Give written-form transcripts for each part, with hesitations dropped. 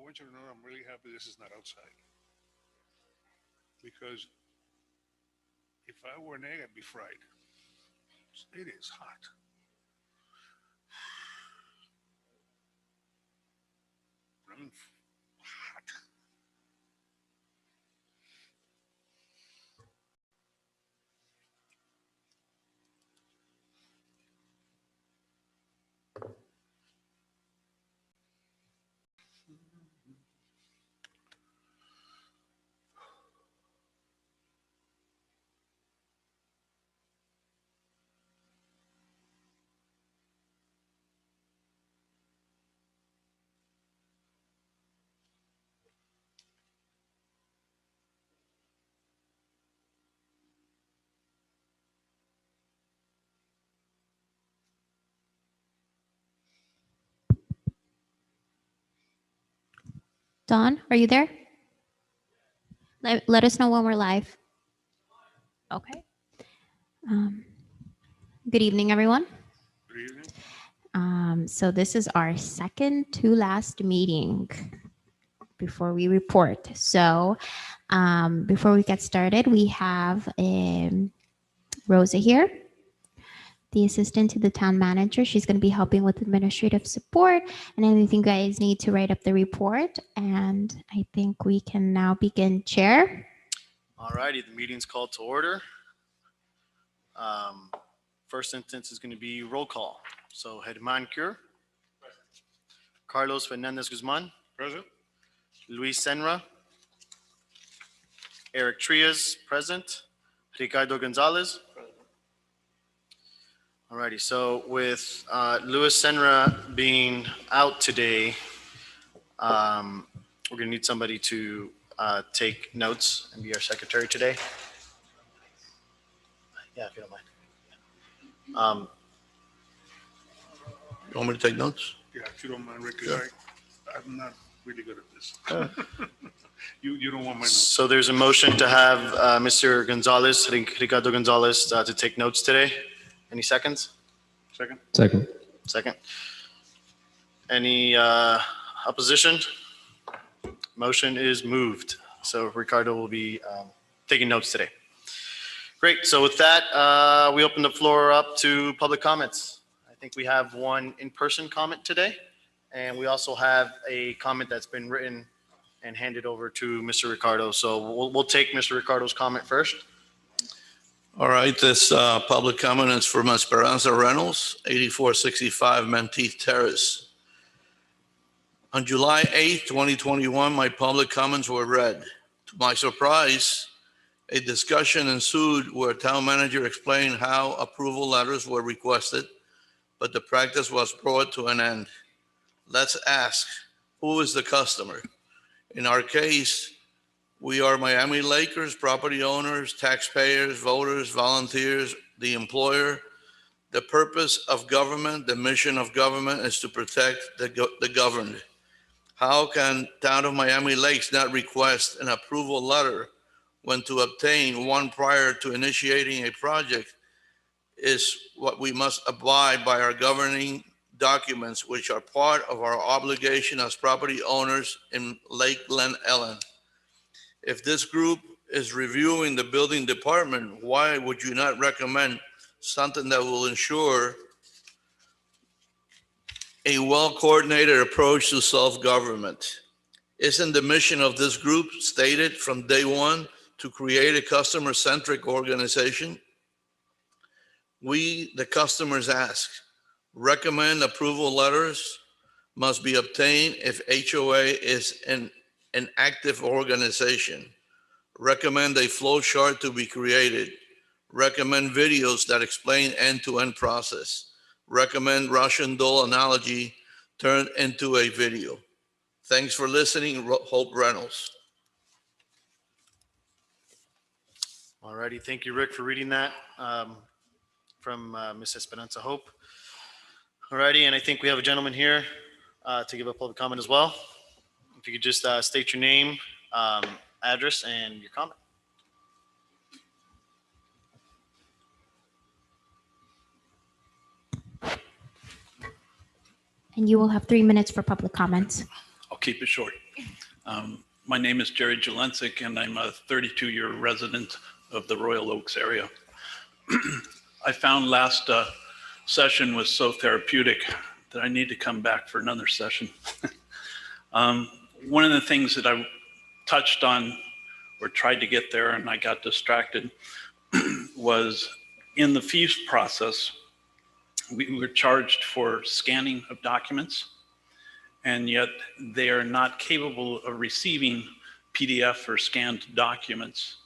want you to know I'm really happy this is not outside. Because if I were an egg, I'd be fried. It is hot. I mean, hot. Dawn, are you there? Let us know when we're live. Okay. Um, good evening, everyone. Good evening. So this is our second to last meeting before we report. So before we get started, we have Rosa here, the assistant to the town manager. She's going to be helping with administrative support and anything you guys need to write up the report. And I think we can now begin. Chair. All righty, the meeting's called to order. First instance is going to be roll call. So Germán Cure. Carlos Fernandez Guzman. Present? Luis Senra. Eric Trias, present. Ricardo Gonzalez. All righty, so with Luis Senra being out today, we're going to need somebody to take notes and be our secretary today. Yeah, if you don't mind. You want me to take notes? Yeah, if you don't mind, Rick, 'cause Sure. I'm not really good at this. You don't want my notes. So there's a motion to have Mr. Gonzalez, Ricardo Gonzalez, to take notes today. Any seconds? Second? Second. Second. Any opposition? Motion is moved. So Ricardo will be taking notes today. Great. So with that, we open the floor up to public comments. I think we have one in-person comment today. And we also have a comment that's been written and handed over to Mr. Ricardo. So we'll take Mr. Ricardo's comment first. All right, this public comment is from Esperanza Reynolds, 8465 Menteith Terrace. On July 8th, 2021, my public comments were read. To my surprise, a discussion ensued where town manager explained how approval letters were requested, but the practice was brought to an end. Let's ask, who is the customer? In our case, we are Miami Lakers property owners, taxpayers, voters, volunteers, the employer. The purpose of government, the mission of government is to protect the governed. How can town of Miami Lakes not request an approval letter when to obtain one prior to initiating a project is what we must abide by our governing documents, which are part of our obligation as property owners in Lake Glen Ellen. If this group is reviewing the building department, why would you not recommend something that will ensure a well-coordinated approach to self-government? Isn't the mission of this group stated from day one to create a customer-centric organization? We, the customers, ask, recommend approval letters must be obtained if HOA is an active organization. Recommend a flow chart to be created. Recommend videos that explain end-to-end process. Recommend Russian doll analogy turned into a video. Thanks for listening, Hope Reynolds. All righty. Thank you, Rick, for reading that from Ms. Esperanza Hope. All righty. And I think we have a gentleman here to give a public comment as well. If you could just state your name, address, and your comment. And you will have 3 minutes for public comments. Okay. keep it short. My name is Jerry Jelensik, and I'm a 32-year resident of the Royal Oaks area. I found last session was so therapeutic that I need to come back for another session. One of the things that I touched on or tried to get there and I got distracted was in the fees process, we were charged for scanning of documents, and yet they are not capable of receiving PDF or scanned documents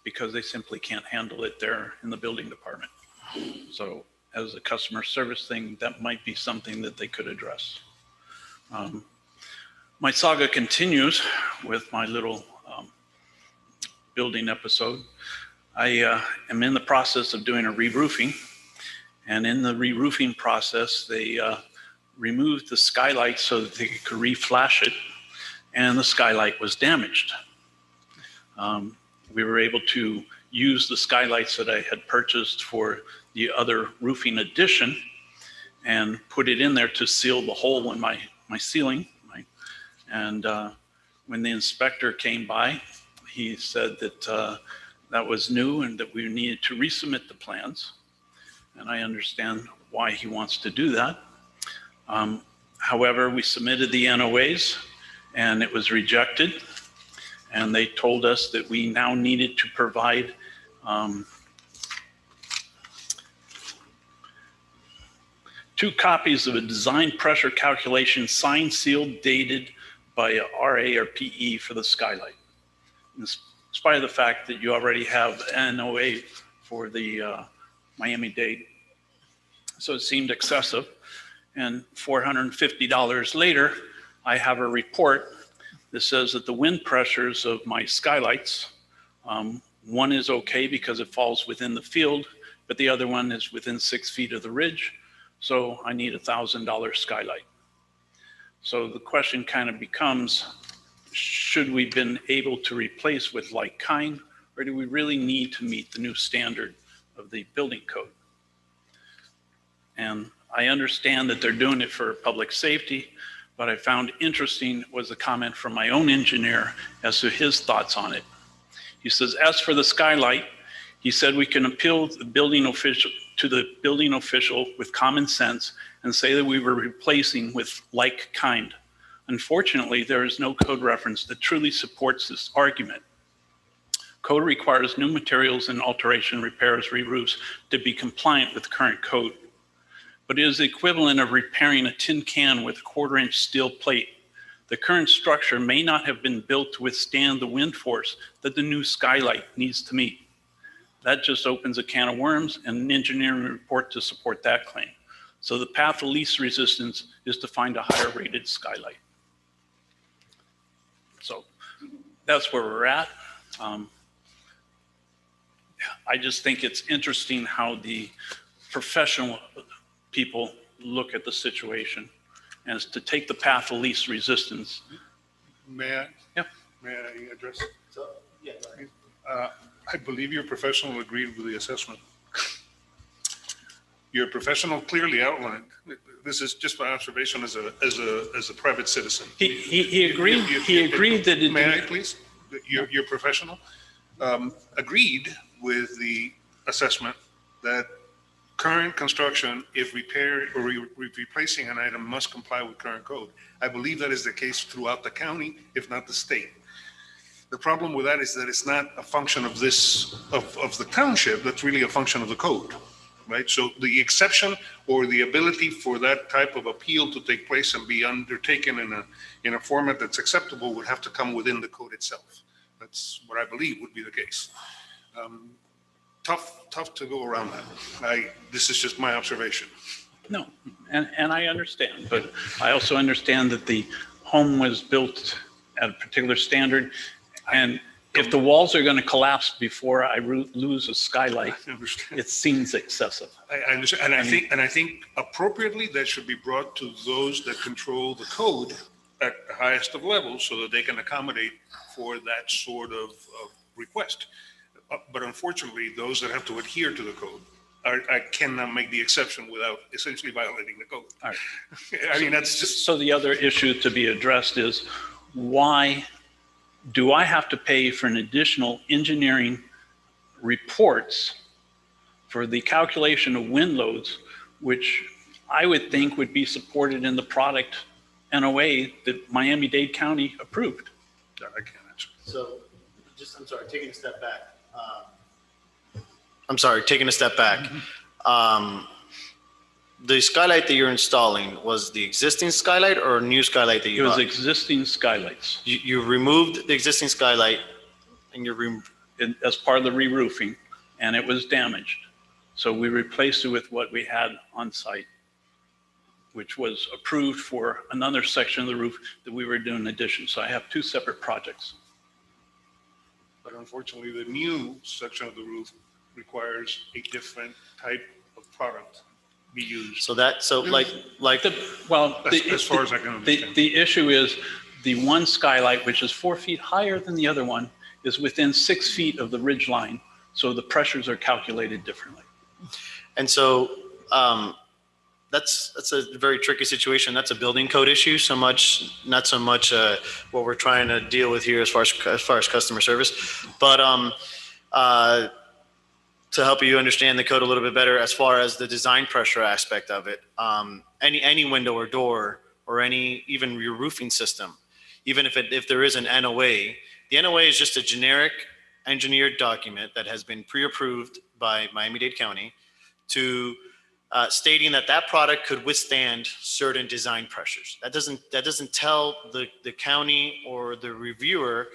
because they simply can't handle it there in the building department. So as a customer service thing, that might be something that they could address. My saga continues with my little building episode. I am in the process of doing a re-roofing, and in the re-roofing process, they removed the skylight so that they could re-flash it, and the skylight was damaged. We were able to use the skylights that I had purchased for the other roofing addition and put it in there to seal the hole in my ceiling. And when the inspector came by, he said that that was new and that we needed to resubmit the plans. And I understand why he wants to do that. However, we submitted the NOAs and it was rejected. And they told us that we now needed to provide two copies of a design pressure calculation signed, sealed, dated by a RA or PE for the skylight. In spite of the fact that you already have NOA for the Miami-Dade. So it seemed excessive. And $450 later, I have a report that says that the wind pressures of my skylights, one is okay because it falls within the field, but the other one is within 6 feet of the ridge. So I need $1,000 skylight. So the question kind of becomes, should we been able to replace with like kind, or do we really need to meet the new standard of the building code? And I understand that they're doing it for public safety, but I found interesting was a comment from my own engineer as to his thoughts on it. He says, as for the skylight, he said we can appeal the building official to the building official with common sense and say that we were replacing with like kind. Unfortunately, there is no code reference that truly supports this argument. Code requires new materials and alteration, repairs, re-roofs to be compliant with current code. But it is the equivalent of repairing a tin can with a 1/4-inch steel plate. The current structure may not have been built to withstand the wind force that the new skylight needs to meet. That just opens a can of worms and an engineering report to support that claim. So the path of least resistance is to find a higher rated skylight. So that's where we're at. I just think it's interesting how the professional people look at the situation as to take the path of least resistance. May I? Yeah. May I address? Yeah. I believe your professional agreed with the assessment. Your professional clearly outlined, this is just my observation as a private citizen. He agreed. He agreed that it. May I please? Your professional agreed with the assessment that current construction, if repaired or replacing an item, must comply with current code. I believe that is the case throughout the county, if not the state. The problem with that is that it's not a function of the township, that's really a function of the code, right? So the exception or the ability for that type of appeal to take place and be undertaken in a format that's acceptable would have to come within the code itself. That's what I believe would be the case. Tough to go around that. This is just my observation. No, and I understand, but I also understand that the home was built at a particular standard. And if the walls are going to collapse before I lose a skylight, I understand. it seems excessive. I understand, and I think appropriately that should be brought to those that control the code at the highest of levels so that they can accommodate for that sort of request. But unfortunately, those that have to adhere to the code I cannot make the exception without essentially violating the code. All right. I mean, that's just, So the other issue to be addressed is why do I have to pay for an additional engineering reports for the calculation of wind loads, which I would think would be supported in the product NOA that Miami-Dade County approved? I can't answer. So, I'm sorry, taking a step back. I'm sorry, taking a step back. The skylight that you're installing was the existing skylight or a new skylight that It you was bought? existing skylights You removed the existing skylight and as part of the re-roofing, and it was damaged. So we replaced it with what we had on site, which was approved for another section of the roof that we were doing in addition. So I have two separate projects. But unfortunately, the new section of the roof requires a different type of product be used. so like, As far as I can understand. The issue is the one skylight, which is 4 feet higher than the other one, is within 6 feet of the ridge line. So the pressures are calculated differently. and so, that's a very tricky situation. That's a building code issue not so much what we're trying to deal with here as far as customer service. But to help you understand the code a little bit better, as far as the design pressure aspect of it, any window or door or even your roofing system, even if there is an NOA, the NOA is just a generic engineered document that has been pre-approved by Miami-Dade County to stating that product could withstand certain design pressures. That doesn't tell the county or the reviewer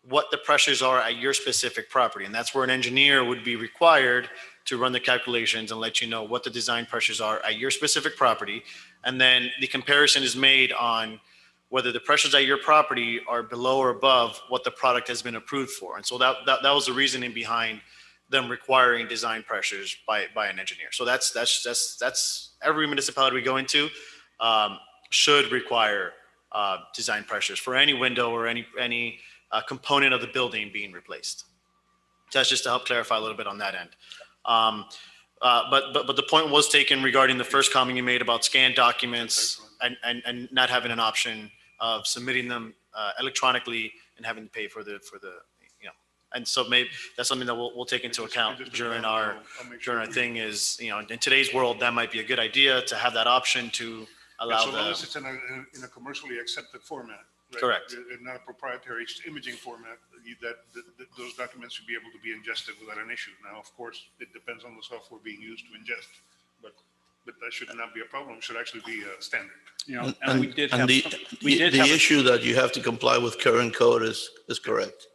what the pressures are at your specific property. And that's where an engineer would be required to run the calculations and let you know what the design pressures are at your specific property. And then the comparison is made on whether the pressures at your property are below or above what the product has been approved for. And so that was the reasoning behind them requiring design pressures by an engineer. So that's every municipality we go into should require design pressures for any window or any component of the building being replaced. So that's just to help clarify a little bit on that end. But the point was taken regarding the first comment you made about scanned documents and not having an option of submitting them electronically and having to pay for the. And so maybe that's something that we'll take into account during our thing is, in today's world, that might be a good idea to have that option to allow So long as it's in a commercially accepted format. Right? Correct. Not a proprietary imaging format, that those documents should be able to be ingested without an issue. Now, of course, it depends on the software being used to ingest, but that should not be a problem. It should actually be a standard. And we did have, The issue that you have to comply with current code is correct.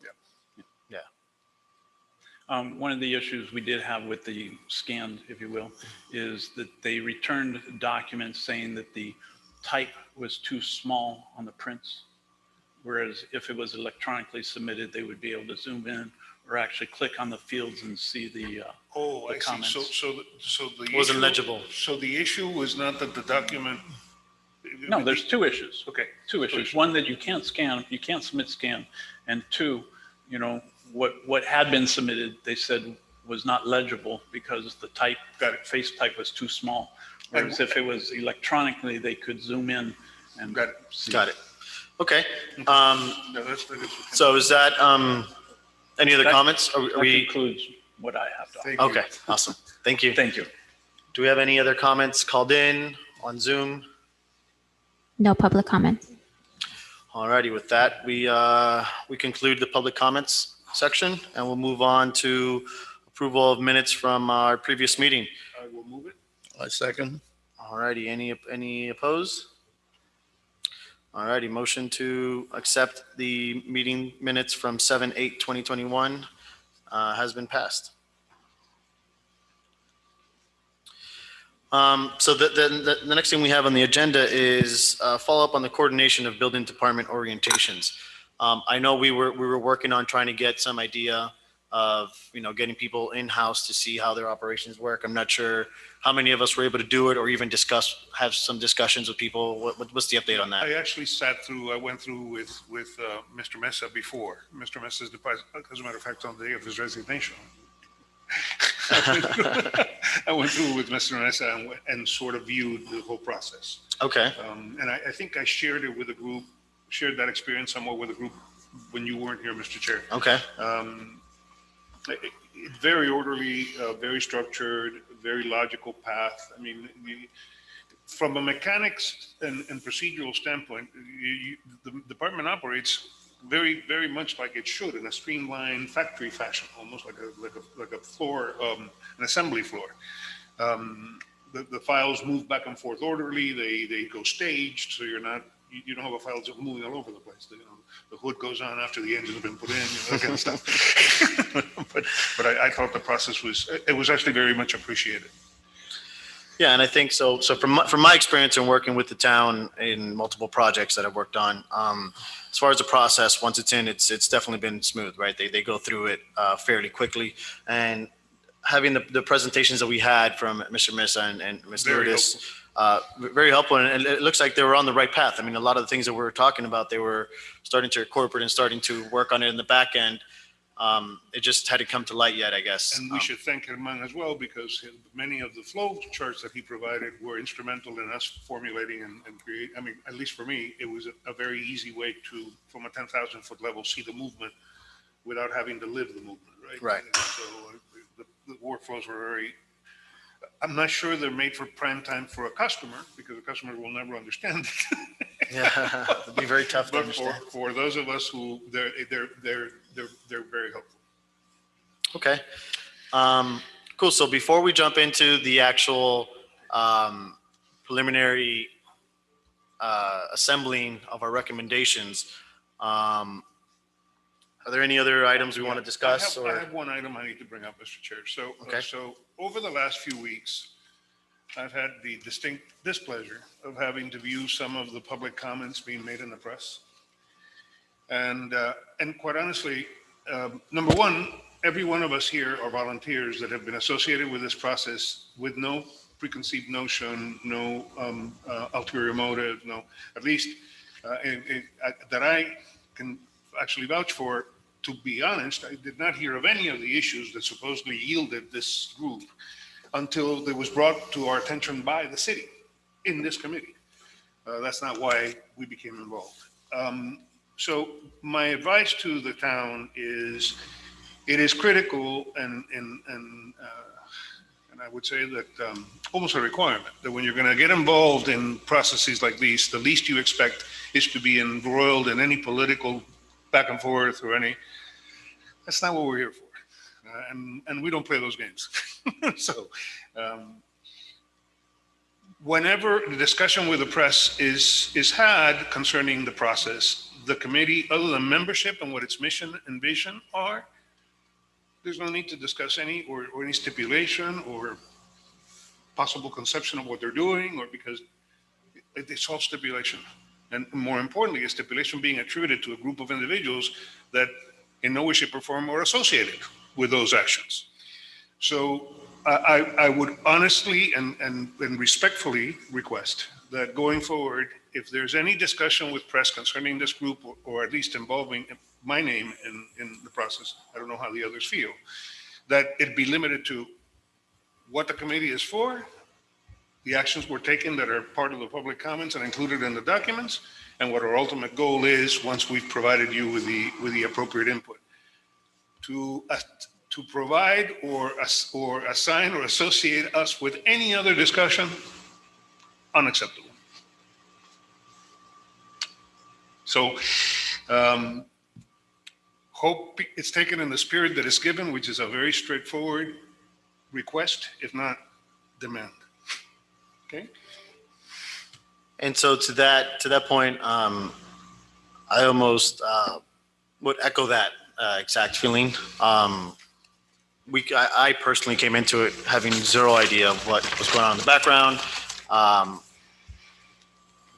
one of the issues we did have with the scanned, if you will, is that they returned documents saying that the type was too small on the prints. Whereas if it was electronically submitted, they would be able to zoom in or actually click on the fields and see the Oh, I see. comments. So the Wasn't issue- legible. So the issue was not that the document. No, there's two issues. Okay. Two issues. One, that you can't scan, you can't submit scan. And two, what had been submitted, they said was not legible because the type, Got it. face type was too small. Whereas if it was electronically, they could zoom in and Got it. see. Got it. Okay. No, that's. So is that, any other That- comments? Are That we, concludes what I have to offer. Thank you. okay, awesome. Thank you. Thank you. Do we have any other comments called in on Zoom? No public comment. Alrighty, with that, we conclude the public comments section and we'll move on to approval of minutes from our previous meeting. I will move it. I second. Alrighty, any opposed? Alrighty, motion to accept the meeting minutes from 7/8/2021 has been passed. So the next thing we have on the agenda is follow up on the coordination of building department orientations. I know we were working on trying to get some idea of, getting people in-house to see how their operations work. I'm not sure how many of us were able to do it or even have some discussions with people. What's the update on that? I actually I went through with Mr. Mesa before. Mr. Mesa is, as a matter of fact, on the day of his resignation. I went through with Mr. Nessa and sort of viewed the whole process. Okay. And I think I shared it with a group, shared that experience somewhat with a group when you weren't here, Mr. Chair. Okay. It's very orderly, very structured, very logical path. I mean, from a mechanics and procedural standpoint, the department operates very, very much like it should, in a streamlined factory fashion, almost like a floor, an assembly floor. The files move back and forth orderly. They go staged, so you don't have a file just moving all over the place. The hood goes on after the engine's been put in, that kind of stuff. but I thought the process was actually very much appreciated. Yeah, and I think so. So from my experience in working with the town in multiple projects that I've worked on, as far as the process, once it's in, it's definitely been smooth, right? They go through it fairly quickly, and having the presentations that we had from Mr. Mesa and Ms. Very Lourdes, very helpful, and it looks like they were on the right path. I mean, a lot of the things that we were talking about, they were starting to incorporate and starting to work on it in the back end. It just hadn't come to light yet, I guess. And we should thank Herman as well, because many of the flow charts that he provided were instrumental in us formulating and create. I mean, at least for me, it was a very easy way to, from a 10,000 foot level, see the movement without having to live the movement, right? Right. And so the workflows were very, I'm not sure they're made for prime time for a customer, because the customer will never understand it. Yeah, it'd be very tough to But understand. for those of us who, they're very helpful. Okay. Cool. So before we jump into the actual preliminary assembling of our recommendations, are there any other items we want to discuss? I have one item I need to bring up, Mr. Chair. So, Okay. so over the last few weeks, I've had the distinct displeasure of having to view some of the public comments being made in the press. And quite honestly, number one, every one of us here are volunteers that have been associated with this process with no preconceived notion, no ulterior motive, no, at least that I can actually vouch for. To be honest, I did not hear of any of the issues that supposedly yielded this group until it was brought to our attention by the city in this committee. That's not why we became involved. So my advice to the town is, it is critical and I would say that almost a requirement that when you're going to get involved in processes like these, the least you expect is to be embroiled in any political back and forth or any. That's not what we're here for, and we don't play those games. So whenever the discussion with the press is had concerning the process, the committee, other than membership and what its mission and vision are, there's no need to discuss any or any stipulation or possible conception of what they're doing, or because it's all stipulation. And more importantly, a stipulation being attributed to a group of individuals that in no way, shape, or form are associated with those actions. So I would honestly and respectfully request that going forward, if there's any discussion with press concerning this group, or at least involving my name in the process, I don't know how the others feel, that it be limited to what the committee is for, the actions were taken that are part of the public comments and included in the documents, and what our ultimate goal is once we've provided you with the appropriate input. To provide or assign or associate us with any other discussion, unacceptable. So hope it's taken in the spirit that is given, which is a very straightforward request, if not demand. Okay. And so to that point, I almost would echo that exact feeling. I personally came into it having zero idea of what was going on in the background,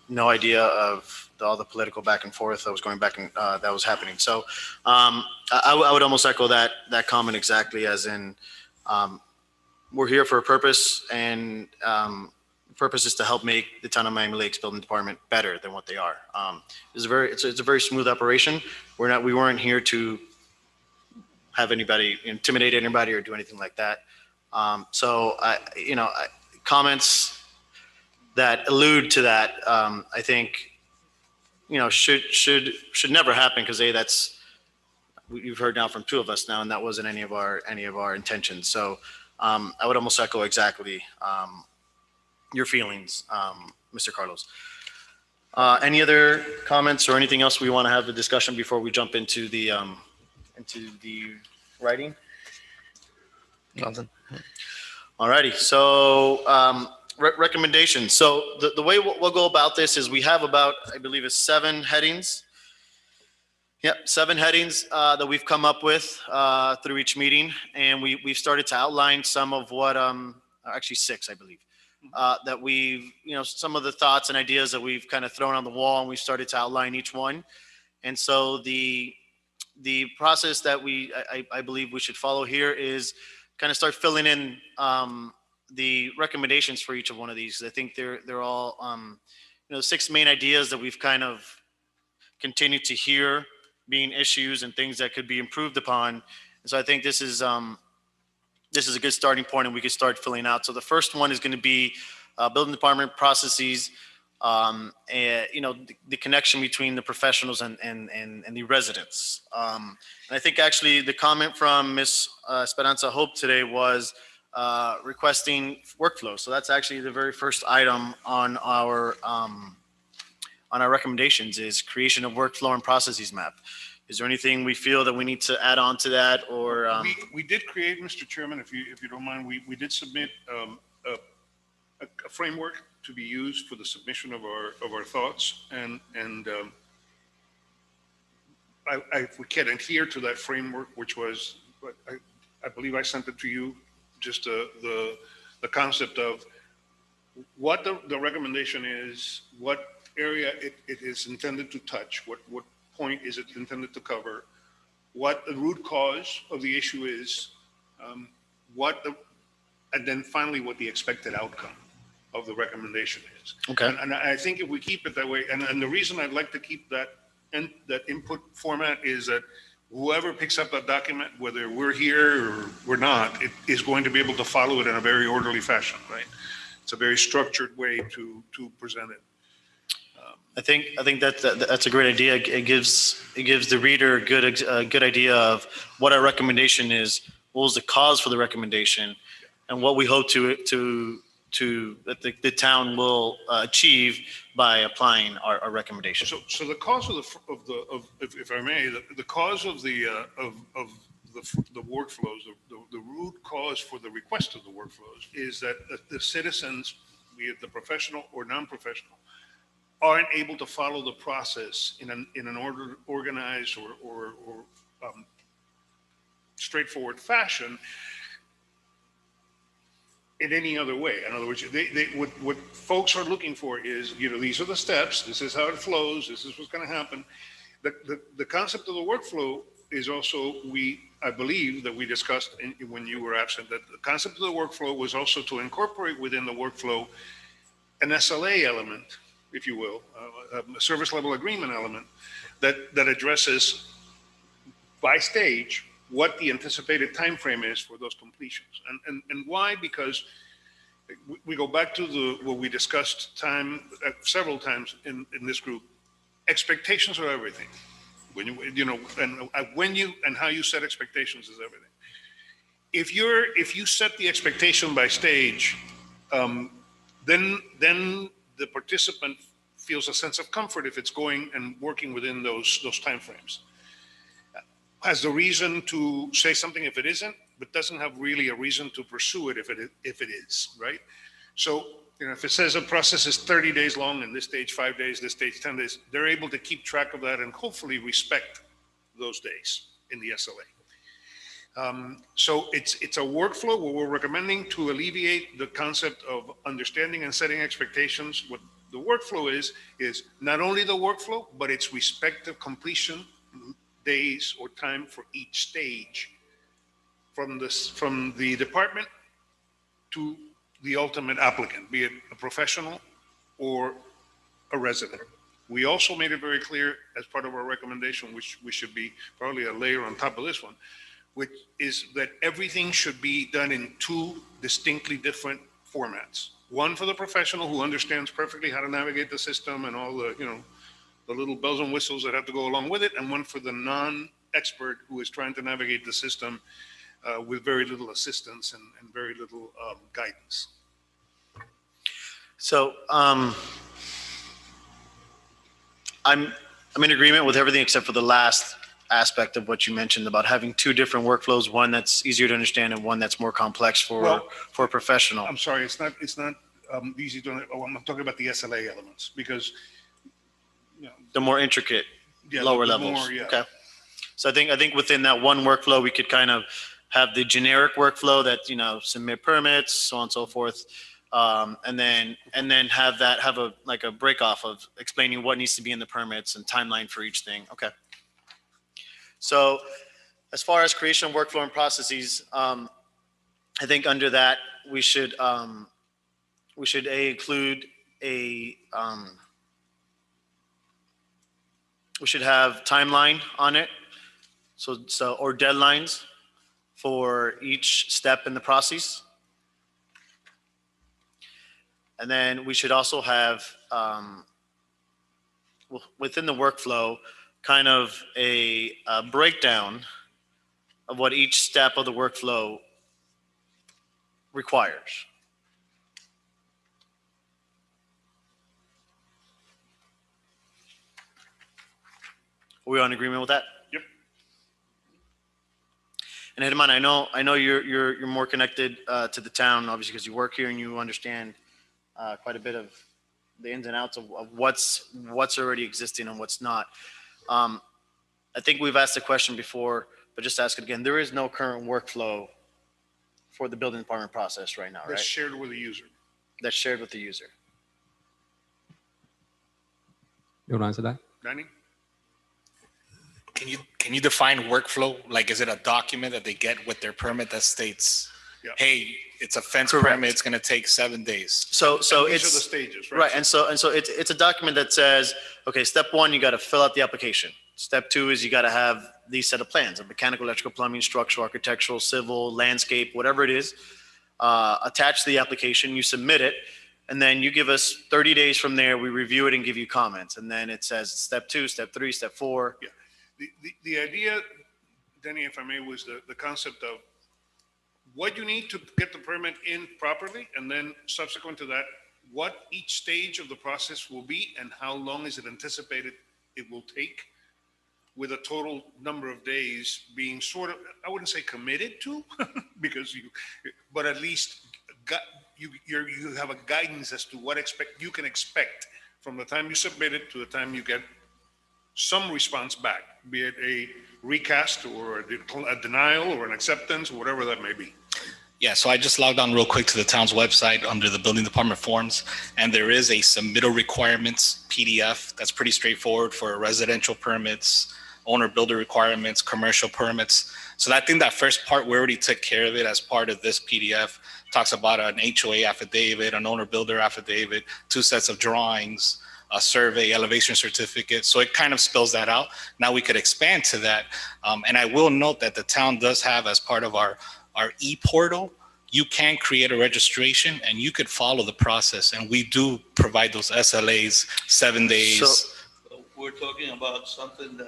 no idea of all the political back and forth that was going back and that was happening. So I would almost echo that comment exactly, as in we're here for a purpose, and the purpose is to help make the town of Miami Lakes Building Department better than what they are. It's a very smooth operation. We weren't here to have anybody intimidate anybody or do anything like that. Comments that allude to that, I think, should never happen because you've heard now from two of us now, and that wasn't any of our intentions. So I would almost echo exactly your feelings, Mr. Carlos. Any other comments or anything else we want to have the discussion before we jump into the writing? Nothing. All righty. So recommendations. So the way we'll go about this is we have about, I believe it's 7 headings. Yep, 7 headings that we've come up with through each meeting, and we've started to outline some of what, actually 6, I believe, that we've, some of the thoughts and ideas that we've kind of thrown on the wall, and we've started to outline each one. And so the process that I believe we should follow here is kind of start filling in the recommendations for each of one of these. I think they're all, 6 main ideas that we've kind of continued to hear being issues and things that could be improved upon. And so I think this is a good starting point, and we could start filling out. So the first one is going to be building department processes, and the connection between the professionals and the residents. And I think actually the comment from Ms. Esperanza Hope today was requesting workflow. So that's actually the very first item on our recommendations is creation of workflow and processes map. Is there anything we feel that we need to add on to that, or? We did create, Mr. Chairman, if you don't mind, we did submit a framework to be used for the submission of our thoughts, and if we can adhere to that framework, which was, I believe I sent it to you, just the concept of what the recommendation is, what area it is intended to touch, what point is it intended to cover, what the root cause of the issue is, and then finally what the expected outcome of the recommendation is. Okay. And I think if we keep it that way, and the reason I'd like to keep that input format is that whoever picks up that document, whether we're here or we're not, it is going to be able to follow it in a very orderly fashion, right? It's a very structured way to present it. I think that's a great idea. It gives the reader a good idea of what our recommendation is, what was the cause for the recommendation, and what we hope that the town will achieve by applying our recommendation. So the cause of if I may, the cause of the workflows, the root cause for the request of the workflows is that the citizens, be it the professional or non-professional, aren't able to follow the process in an organized or straightforward fashion in any other way. In other words, what folks are looking for is, these are the steps, this is how it flows, this is what's going to happen. The concept of the workflow is also, I believe that we discussed when you were absent, that the concept of the workflow was also to incorporate within the workflow an SLA element, if you will, a service level agreement element that addresses by stage what the anticipated time frame is for those completions. And why? Because we go back to what we discussed several times in this group. Expectations are everything. When and how you set expectations is everything. If you set the expectation by stage, then the participant feels a sense of comfort if it's going and working within those timeframes. Has the reason to say something if it isn't, but doesn't have really a reason to pursue it if it is, right? So, if it says a process is 30 days long and this stage 5 days, this stage 10 days, they're able to keep track of that and hopefully respect those days in the SLA. So it's a workflow where we're recommending to alleviate the concept of understanding and setting expectations. What the workflow is not only the workflow, but its respective completion days or time for each stage from the department to the ultimate applicant, be it a professional or a resident. We also made it very clear as part of our recommendation, which we should be probably a layer on top of this one. which is that everything should be done in two distinctly different formats. One for the professional who understands perfectly how to navigate the system and all the, the little bells and whistles that have to go along with it, and one for the non-expert who is trying to navigate the system with very little assistance and very little guidance. So I'm in agreement with everything except for the last aspect of what you mentioned about having two different workflows, one that's easier to understand and one that's more complex for a professional. I'm sorry, it's not easy to, I'm talking about the SLA elements because, The more intricate, yeah, lower the levels. more, yeah. Okay. So I think within that one workflow, we could kind of have the generic workflow that, submit permits, so on and so forth. And then have a break off of explaining what needs to be in the permits and timeline for each thing. Okay. So as far as creation of workflow and processes, I think under that, we should include we should have timeline on it. So or deadlines for each step in the process. And then we should also have, within the workflow, kind of a breakdown of what each step of the workflow requires. Are we on agreement with that? Yep. And Edman, I know you're more connected to the town, obviously, because you work here and you understand quite a bit of the ins and outs of what's already existing and what's not. I think we've asked the question before, but just ask it again. There is no current workflow for the building department process right now, right? That's shared with the user. That's shared with the user. You want to answer that? Danny? Can you define workflow? Like, is it a document that they get with their permit that states, Yeah. hey, it's a fence Correct. permit, it's going to take 7 days? So These are the it's stages, right? right, and so it's a document that says, okay, step one, you got to fill out the application. Step two is you got to have these set of plans: of mechanical, electrical, plumbing, structural, architectural, civil, landscape, whatever it is. Attach the application, you submit it, and then you give us 30 days from there. We review it and give you comments, and then it says step 2, step 3, step 4. Yeah. The idea, Danny, if I may, was the concept of what you need to get the permit in properly, and then subsequent to that, what each stage of the process will be and how long is it anticipated it will take, with a total number of days being sort of, I wouldn't say committed to, because but at least you have a guidance as to what you can expect from the time you submit it to the time you get some response back, be it a recast or a denial or an acceptance, or whatever that may be. Yeah, so I just logged on real quick to the town's website under the building department forms, and there is a submittal requirements PDF that's pretty straightforward for residential permits, owner builder requirements, commercial permits. So I think that first part, we already took care of it as part of this PDF. Talks about an HOA affidavit, an owner builder affidavit, 2 sets of drawings, a survey, elevation certificate. So it kind of spells that out. Now we could expand to that. And I will note that the town does have, as part of our e-portal, you can create a registration and you could follow the process. And we do provide those SLAs, 7 days. So- We're talking about something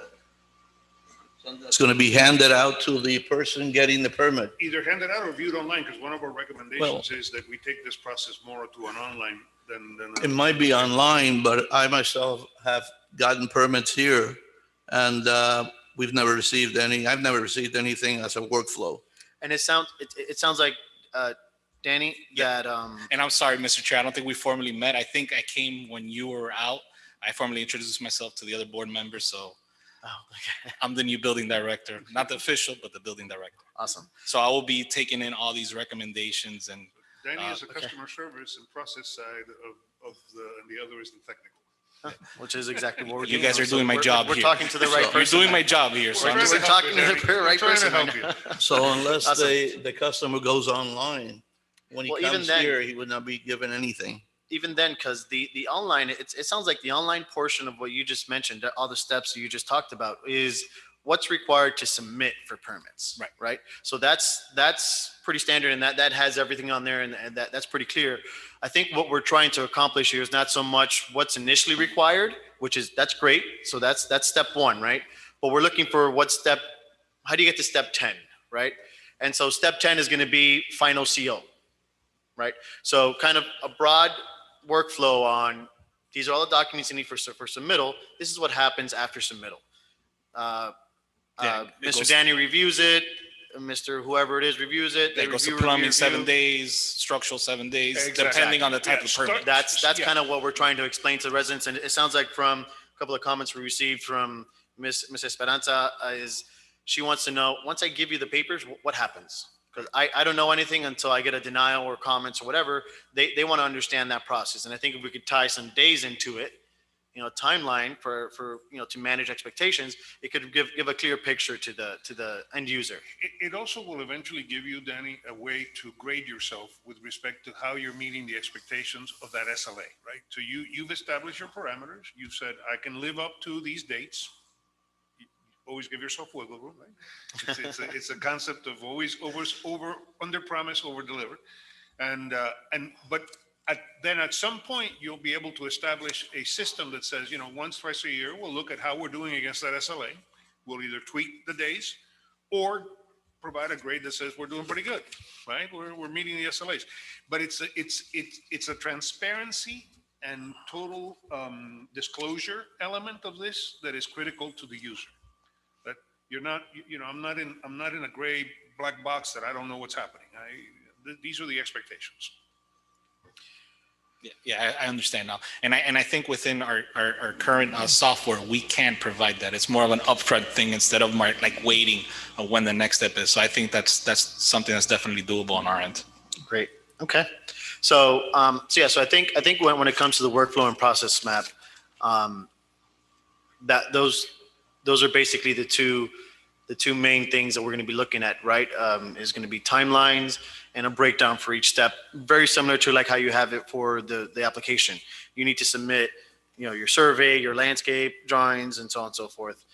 that's going to be handed out to the person getting the permit. Either handed out or viewed online, because one of our recommendations is that we take this process more to an online than It might be online, but I myself have gotten permits here, and we've never received any. I've never received anything as a workflow. And it sounds like, Danny, that And I'm sorry, Mr. Chair, I don't think we formally met. I think I came when you were out. I formally introduced myself to the other board members, so I'm the new building director, not the official, but the building director. Awesome. So I will be taking in all these recommendations and Danny is the okay. customer service and process side of and the other is the technical. Which is exactly what we're You doing. guys are So doing my job We're here. talking to the right you're person. doing my job here. So I'm We're just, we're trying to talking help to you, the Danny. right We're trying to person help you. So unless Awesome. the customer goes online, when he Well, even comes then- here, he would not be given anything. Even then, because the online, it sounds like the online portion of what you just mentioned, all the steps that you just talked about, is what's required to submit for permits. Right. Right. So that's pretty standard, and that has everything on there, and that's pretty clear. I think what we're trying to accomplish here is not so much what's initially required, that's great. So that's step one, right? But we're looking for how do you get to step 10, right? And so step 10 is going to be final CO, right? So kind of a broad workflow on these are all the documents you need for submittal. This is what happens after submittal. Yeah, it Mr. goes- Danny reviews it. Mr. whoever it is reviews it. That goes to review, plumbing review, 7 review. days, structural 7 days, Exactly. depending on the type Yeah, of permit. That's Yeah. kind of what we're trying to explain to the residents. And it sounds like from a couple of comments we received from Miss Esperanza is she wants to know, once I give you the papers, what happens? Because I don't know anything until I get a denial or comments or whatever. They want to understand that process. And I think if we could tie some days into it, timeline for to manage expectations, it could give a clear picture to the end user. It also will eventually give you, Danny, a way to grade yourself with respect to how you're meeting the expectations of that SLA, right? So you've established your parameters. You've said, I can live up to these dates. You always give yourself wiggle room, right? It's a concept of always under promise, over deliver. But then at some point, you'll be able to establish a system that says, once, twice a year, we'll look at how we're doing against that SLA. We'll either tweak the days or provide a grade that says we're doing pretty good, right? We're meeting the SLAs. But it's a transparency and total disclosure element of this that is critical to the user. That you're not, I'm not in a gray black box that I don't know what's happening. These are the expectations. Yeah, I understand now. And I think within our current software, we can provide that. It's more of an upfront thing instead of like waiting when the next step is. So I think that's something that's definitely doable on our end. Great. Okay. So so I think when it comes to the workflow and process map, that those are basically the two main things that we're going to be looking at, right? Is going to be timelines and a breakdown for each step, very similar to like how you have it for the application. You need to submit, your survey, your landscape drawings, and so on and so forth.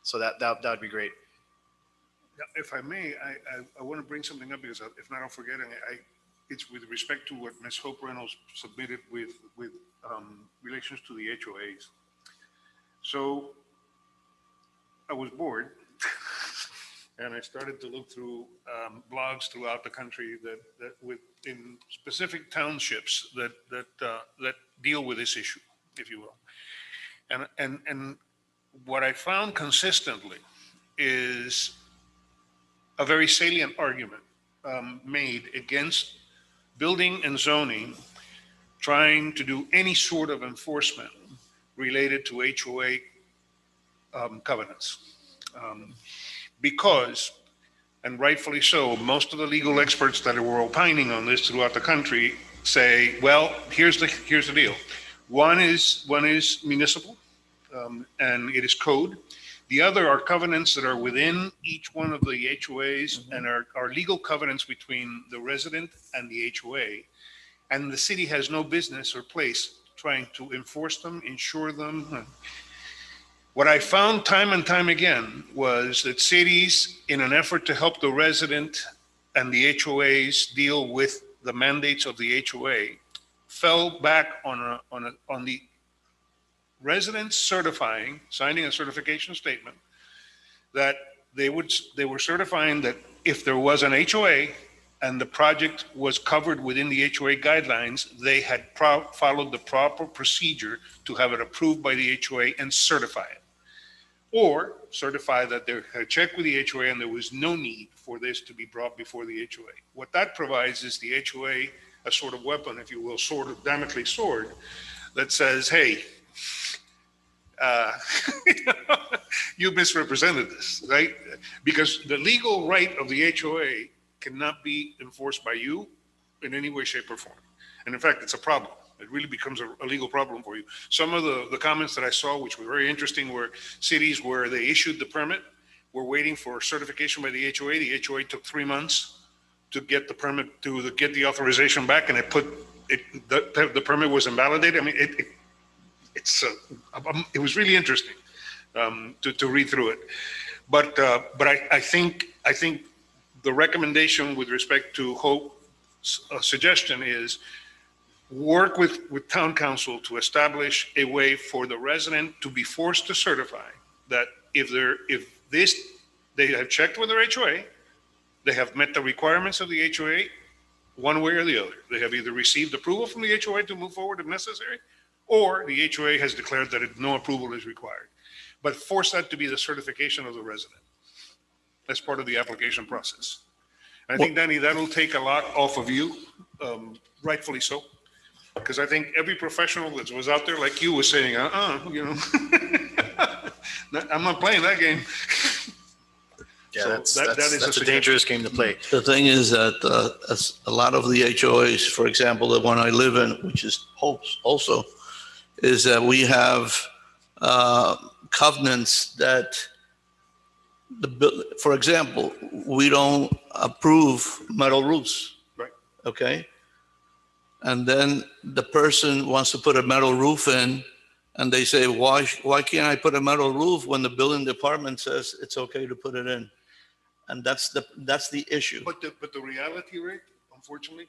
So that would be great. Yeah, if I may, I want to bring something up because if not, I'll forget. And it's with respect to what Ms. Hope Reynolds submitted with relations to the HOAs. So I was bored. And I started to look through blogs throughout the country that in specific townships that deal with this issue, if you will. And what I found consistently is a very salient argument made against building and zoning trying to do any sort of enforcement related to HOA covenants. Because, and rightfully so, most of the legal experts that were opining on this throughout the country say, well, here's the deal. One is municipal, and it is code. The other are covenants that are within each one of the HOAs and are legal covenants between the resident and the HOA. And the city has no business or place trying to enforce them, ensure them. What I found time and time again was that cities, in an effort to help the resident and the HOAs deal with the mandates of the HOA, fell back on the residents signing a certification statement that they were certifying that if there was an HOA and the project was covered within the HOA guidelines, they had followed the proper procedure to have it approved by the HOA and certify it. Or certify that they had checked with the HOA and there was no need for this to be brought before the HOA. What that provides is the HOA a sort of weapon, if you will, sort of Damocles sword that says, hey, you misrepresented this, right? Because the legal right of the HOA cannot be enforced by you in any way, shape, or form. And in fact, it's a problem. It really becomes a legal problem for you. Some of the comments that I saw, which were very interesting, were cities where they issued the permit, were waiting for certification by the HOA. The HOA took 3 months to get the permit, to get the authorization back, and the permit was invalidated. I mean, it was really interesting. to read through it. But I think the recommendation with respect to Hope's suggestion is work with town council to establish a way for the resident to be forced to certify that if they have checked with their HOA, they have met the requirements of the HOA one way or the other. They have either received approval from the HOA to move forward if necessary, or the HOA has declared that no approval is required. But force that to be the certification of the resident as part of the application process. I think, Danny, that'll take a lot off of you, rightfully so. Because I think every professional that was out there, like you was saying, you know, I'm not playing that game. Yeah, So that's that is a suggestion. dangerous game to play. The thing is that a lot of the HOAs, for example, the one I live in, which is Hope's also, is that we have covenants that for example, we don't approve metal roofs. Right. Okay? And then the person wants to put a metal roof in, and they say, why can't I put a metal roof when the building department says it's okay to put it in? And that's the issue. But the reality, Rick, unfortunately,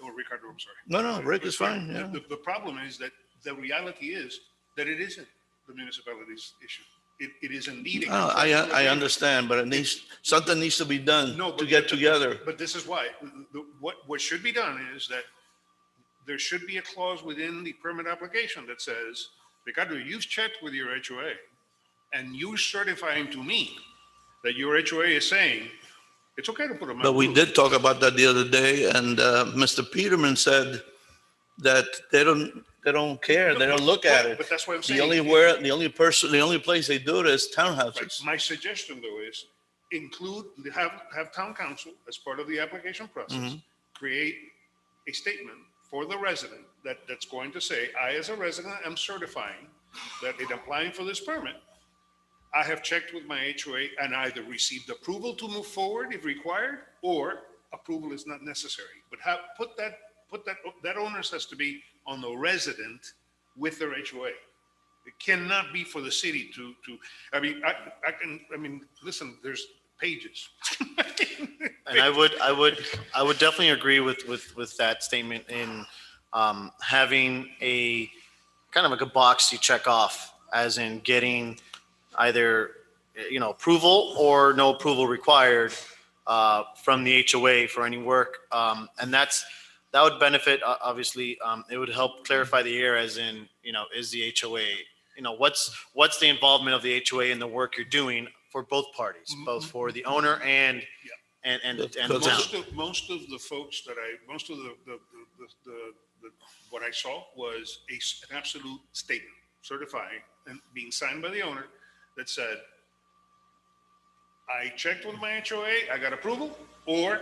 or Ricardo, I'm sorry. No, Rick is fine, yeah. The problem is that the reality is that it isn't the municipality's issue. It is indeed. I understand, but something needs to be done No, to get together. But this is why. What should be done is that there should be a clause within the permit application that says, Ricardo, you've checked with your HOA and you're certifying to me that your HOA is saying it's okay to put a metal But we roof. did talk about that the other day, and Mr. Peterman said that they don't care, they don't look at it. But that's what I'm saying. The only place they do it is Right. townhouses. My suggestion, though, is have town council as part of the application process, Mm-hmm. create a statement for the resident that's going to say, I, as a resident, am certifying that in applying for this permit, I have checked with my HOA and either received approval to move forward if required, or approval is not necessary. But put that onus has to be on the resident with their HOA. It cannot be for the city to, I mean, listen, there's pages. And I would definitely agree with that statement in having a kind of like a box you check off, as in getting either, approval or no approval required from the HOA for any work. And that would benefit, obviously, it would help clarify the air, as in, is the HOA, what's the involvement of the HOA in the work you're doing for both parties, both for the owner and the town. Most of the folks most of the what I saw was an absolute statement certifying and being signed by the owner that said, I checked with my HOA, I got approval, or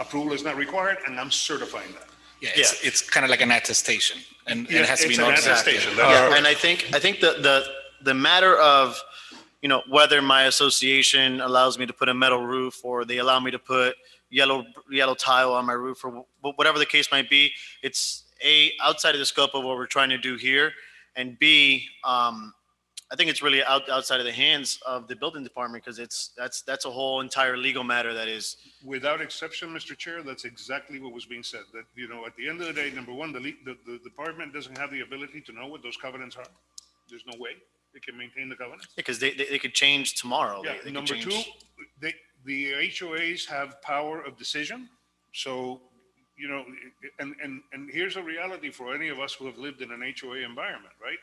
approval is not required, and I'm certifying that. Yeah, it's kind of like an attestation, and it has to be It's an notified. attestation. Yeah, and I think the matter of, whether my association allows me to put a metal roof or they allow me to put yellow tile on my roof, or whatever the case might be, it's outside of the scope of what we're trying to do here, and B, I think it's really outside of the hands of the building department, because that's a whole entire legal matter that is. Without exception, Mr. Chair, that's exactly what was being said. That, at the end of the day, number one, the department doesn't have the ability to know what those covenants are. There's no way they can maintain the covenants. Because they could change tomorrow. Yeah. They could Number change. two, the HOAs have power of decision. So, and here's a reality for any of us who have lived in an HOA environment, right?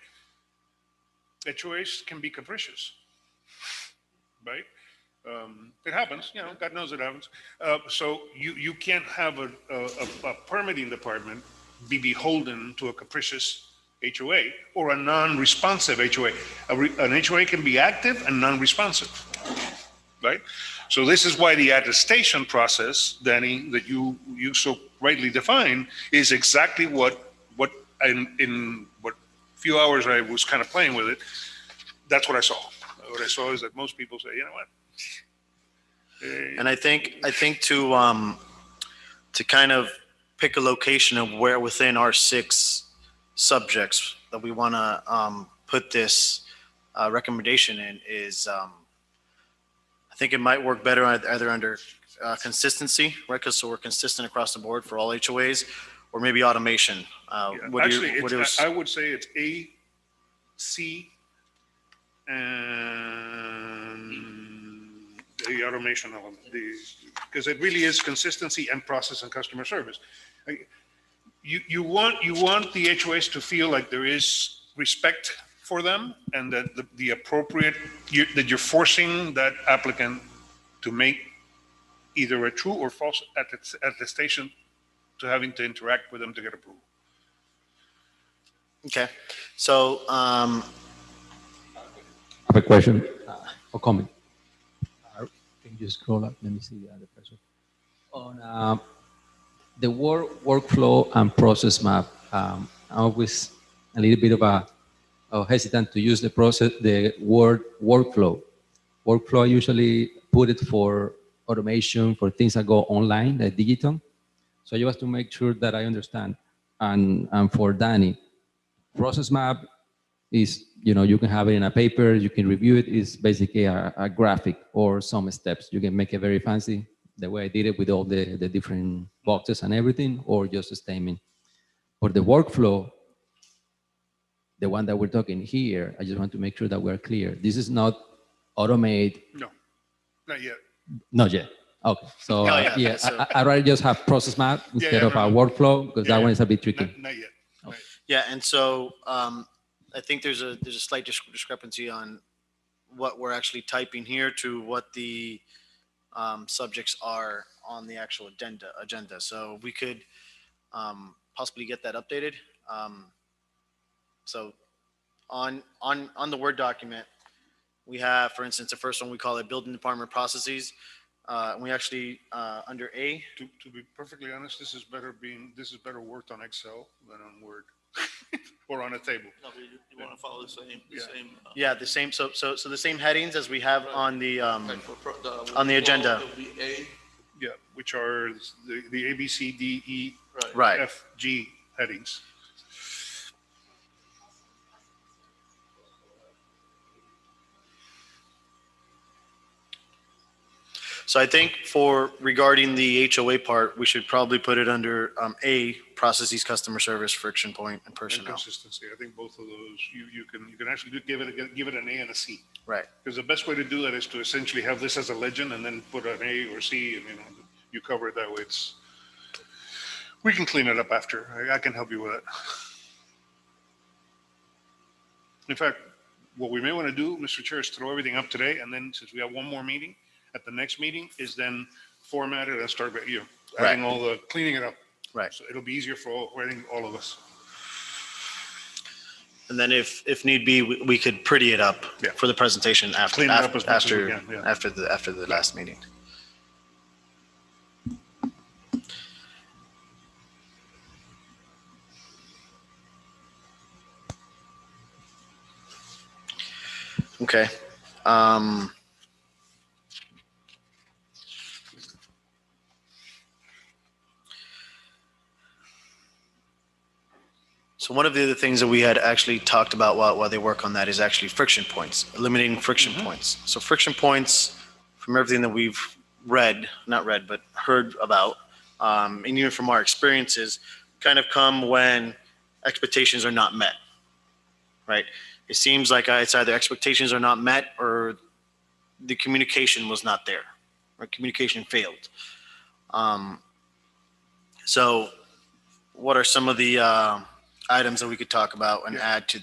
HOAs can be capricious, right? It happens, God knows it happens. So you can't have a permitting department be beholden to a capricious HOA or a non-responsive HOA. An HOA can be active and non-responsive, right? So this is why the attestation process, Danny, that you so rightly define, is exactly what in what few hours I was kind of playing with it. That's what I saw. What I saw is that most people say, you know what? And I think to kind of pick a location of where within our 6 subjects that we want to put this recommendation in is, I think it might work better either under consistency, right? Because so we're consistent across the board for all HOAs, or maybe automation. Yeah. What do you- Actually, what do you- I would say it's A, C, and the automation element, because it really is consistency and process and customer service. You want the HOAs to feel like there is respect for them, and that the appropriate, that you're forcing that applicant to make either a true or false attestation to having to interact with them to get approval. Okay, so, I have a question or comment. Can you scroll up? Let me see the other person. On the workflow and process map, I'm always a little bit of a hesitant to use the word workflow. Workflow, I usually put it for automation, for things that go online, like digital. So I just to make sure that I understand. And for Danny, process map is, you can have it in a paper, you can review it. It's basically a graphic or some steps. You can make it very fancy, the way I did it with all the different boxes and everything, or just a statement. For the workflow, the one that we're talking here, I just want to make sure that we're clear. This is not automate. No, not yet. Not yet. Okay. So No, yeah, yeah, so- I'd rather just have process map instead of no, a no. workflow, because Yeah, that yeah. one is a bit tricky. Not yet. yeah, and so I think there's a slight discrepancy on what we're actually typing here to what the subjects are on the actual agenda. So we could possibly get that updated. So on the Word document, we have, for instance, the first one, we call it building department processes. And we actually, under A, To be perfectly honest, this is better worked on Excel than on Word or on a table. No, but you want to follow the same, yeah, the same, so the same headings as we have on the, like on the agenda. It'll be A, Yeah, which are the A, B, C, D, E, right. F, G headings. So I think for regarding the HOA part, we should probably put it under A, processes, customer service, friction point, and And personnel. consistency. I think both of those, you can actually give it an A and a C. Right. Because the best way to do that is to essentially have this as a legend and then put an A or C, and you cover it that way. We can clean it up after. I can help you with it. In fact, what we may want to do, Mr. Chair, is throw everything up today, and then since we have one more meeting, at the next meeting is then format it and start, adding all the, cleaning it up. Right. So it'll be easier for all of us. And then if need be, we could pretty it up Yeah. for the presentation after, Clean it up as much as we after, can, yeah. after the last meeting. Okay. So one of the other things that we had actually talked about while they work on that is actually friction points, eliminating friction points. So friction points, from everything that we've heard about, and even from our experiences, kind of come when expectations are not met, right? It seems like it's either expectations are not met or the communication was not there, or communication failed. So what are some of the items that we could talk about and add to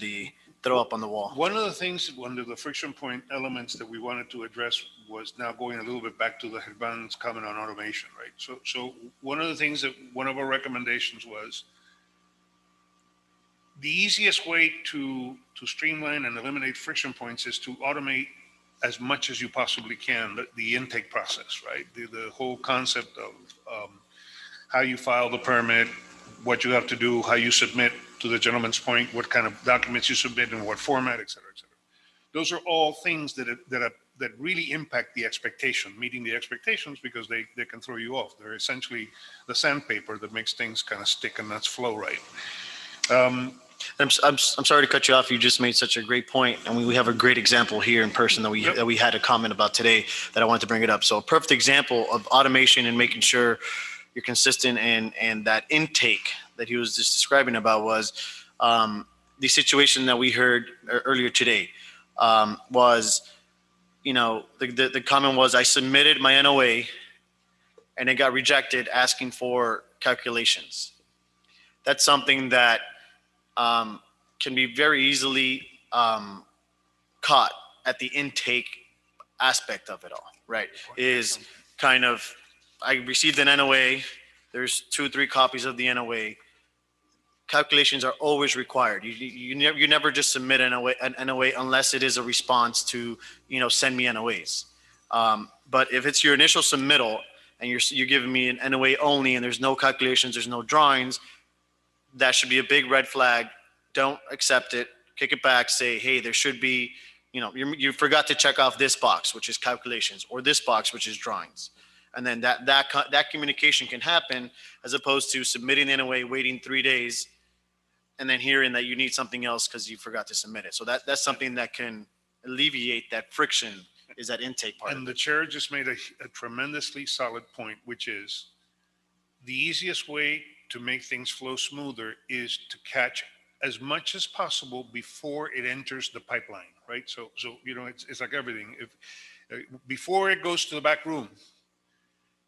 throw up on the wall? One of the things under the friction point elements that we wanted to address was now going a little bit back to the Germán's comment on automation, right? So one of the things that one of our recommendations was the easiest way to streamline and eliminate friction points is to automate as much as you possibly can the intake process, right? The whole concept of how you file the permit, what you have to do, how you submit, to the gentleman's point, what kind of documents you submit in what format, et cetera, et cetera. Those are all things that really impact the expectation, meeting the expectations, because they can throw you off. They're essentially the sandpaper that makes things kind of stick and not flow right. I'm sorry to cut you off. You just made such a great point, and we have a great example here in person that we had a comment about today that I wanted to bring it up. So a perfect example of automation and making sure you're consistent and that intake that he was just describing about was the situation that we heard earlier today. Was, you know, the comment was, I submitted my NOA and it got rejected asking for calculations. That's something that can be very easily caught at the intake aspect of it all, right? Is kind of, I received an NOA, there's 2 or 3 copies of the NOA. Calculations are always required. You never just submit an NOA unless it is a response to, you know, send me NOAs. But if it's your initial submittal and you're giving me an NOA only and there's no calculations, there's no drawings, that should be a big red flag. Don't accept it. Kick it back. Say, hey, there should be, you know, you forgot to check off this box, which is calculations, or this box, which is drawings. And then that communication can happen as opposed to submitting the NOA, waiting 3 days, and then hearing that you need something else because you forgot to submit it. So that's something that can alleviate that friction, is that intake part. And the chair just made a tremendously solid point, which is the easiest way to make things flow smoother is to catch as much as possible before it enters the pipeline, right? So you know, it's like everything. If before it goes to the back room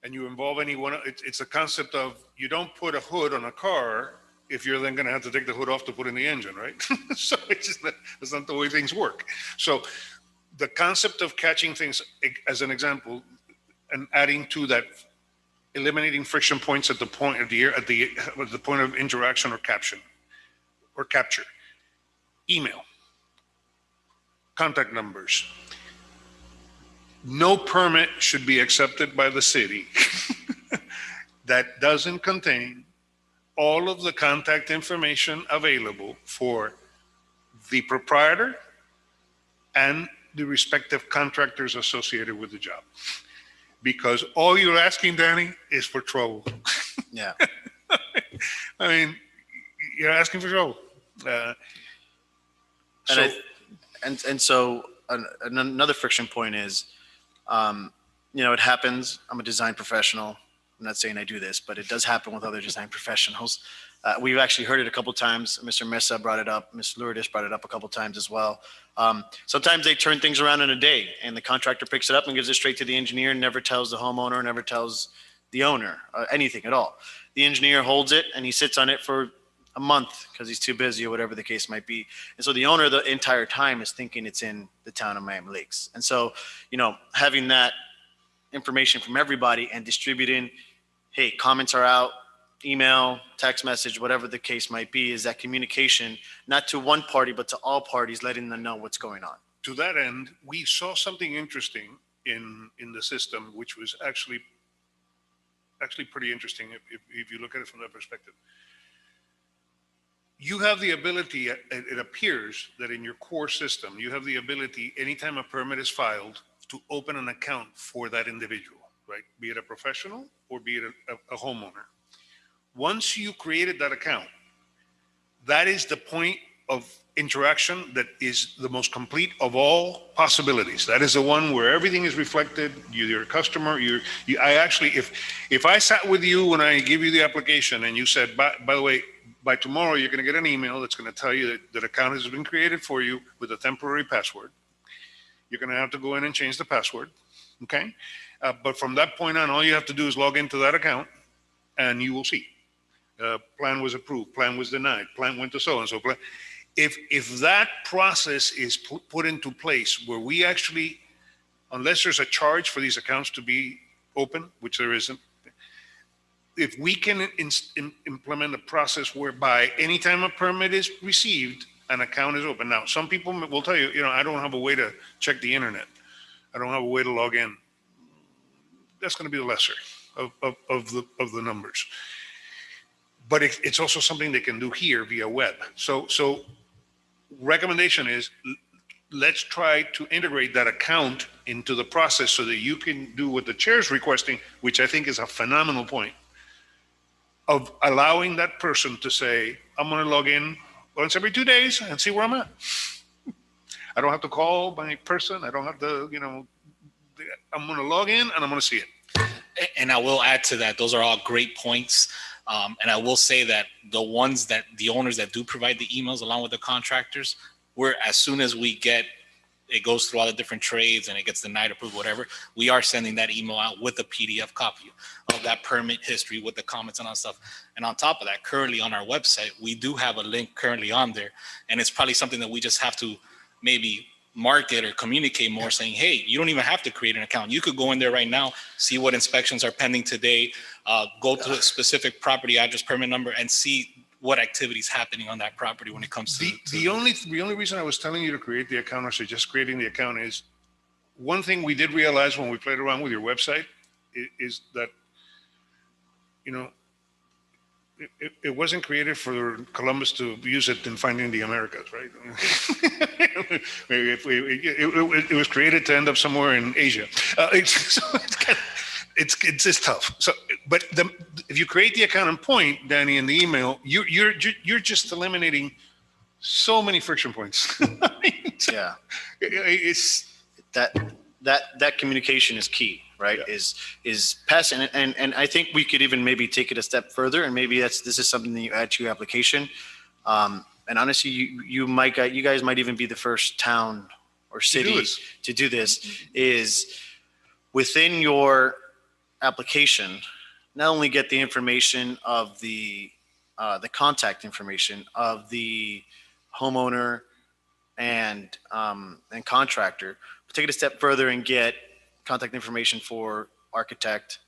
and you involve anyone, it's a concept of you don't put a hood on a car if you're then going to have to take the hood off to put in the engine, right? So that's not the way things work. So the concept of catching things, as an example, and adding to that, eliminating friction points at the point of the point of interaction or capture, email, contact numbers. No permit should be accepted by the city that doesn't contain all of the contact information available for the proprietor and the respective contractors associated with the job. Because all you're asking, Danny, is for trouble. Yeah. I mean, you're asking for trouble. So another friction point is, you know, it happens. I'm a design professional. I'm not saying I do this, but it does happen with other design professionals. We've actually heard it a couple times. Mr. Mesa brought it up. Ms. Lourdes brought it up a couple times as well. Sometimes they turn things around in a day and the contractor picks it up and gives it straight to the engineer, never tells the homeowner, never tells the owner anything at all. The engineer holds it and he sits on it for a month because he's too busy or whatever the case might be. And so the owner the entire time is thinking it's in the town of Miami Lakes. And so, you know, having that information from everybody and distributing, hey, comments are out, email, text message, whatever the case might be, is that communication, not to one party, but to all parties, letting them know what's going on. To that end, we saw something interesting in the system, which was actually pretty interesting if you look at it from that perspective. You have the ability, it appears that in your core system, you have the ability, anytime a permit is filed, to open an account for that individual, right? Be it a professional or be it a homeowner. Once you created that account, that is the point of interaction that is the most complete of all possibilities. That is the one where everything is reflected. You're a customer. I actually, if I sat with you when I give you the application and you said, by the way, by tomorrow you're going to get an email that's going to tell you that account has been created for you with a temporary password. You're going to have to go in and change the password, okay? But from that point on, all you have to do is log into that account, and you will see. Plan was approved. Plan was denied. Plan went to so and so. If that process is put into place where we actually, unless there's a charge for these accounts to be open, which there isn't, if we can implement a process whereby anytime a permit is received, an account is open. Now, some people will tell you, I don't have a way to check the internet. I don't have a way to log in. That's going to be the lesser of the numbers. But it's also something they can do here via web. So recommendation is, let's try to integrate that account into the process so that you can do what the chair is requesting, which I think is a phenomenal point, of allowing that person to say, I'm going to log in once every 2 days and see where I'm at. I don't have to call my person. I don't have to, I'm going to log in and I'm going to see it. And I will add to that, those are all great points. And I will say that the owners that do provide the emails along with the contractors, as soon as we get, it goes through all the different trades and it gets denied, approved, whatever, we are sending that email out with a PDF copy of that permit history with the comments and all that stuff. And on top of that, currently on our website, we do have a link currently on there. And it's probably something that we just have to maybe market or communicate more, saying, hey, you don't even have to create an account. You could go in there right now, see what inspections are pending today, go to a specific property address, permit number, and see what activities happening on that property when it comes to The only reason I was telling you to create the account or suggest creating the account is one thing we did realize when we played around with your website is that, it wasn't created for Columbus to use it in finding the Americas, right? It was created to end up somewhere in Asia. It's just tough. So, but if you create the account and point, Danny, in the email, you're just eliminating so many friction points. Yeah. It's That communication is key, right? Yeah. Is passing, and I think we could even maybe take it a step further, and maybe this is something that you add to your application. And honestly, you guys might even be the first town or city to do this. Is within your application, not only get the information of the contact information of the homeowner and contractor, but take it a step further and get contact information for architect,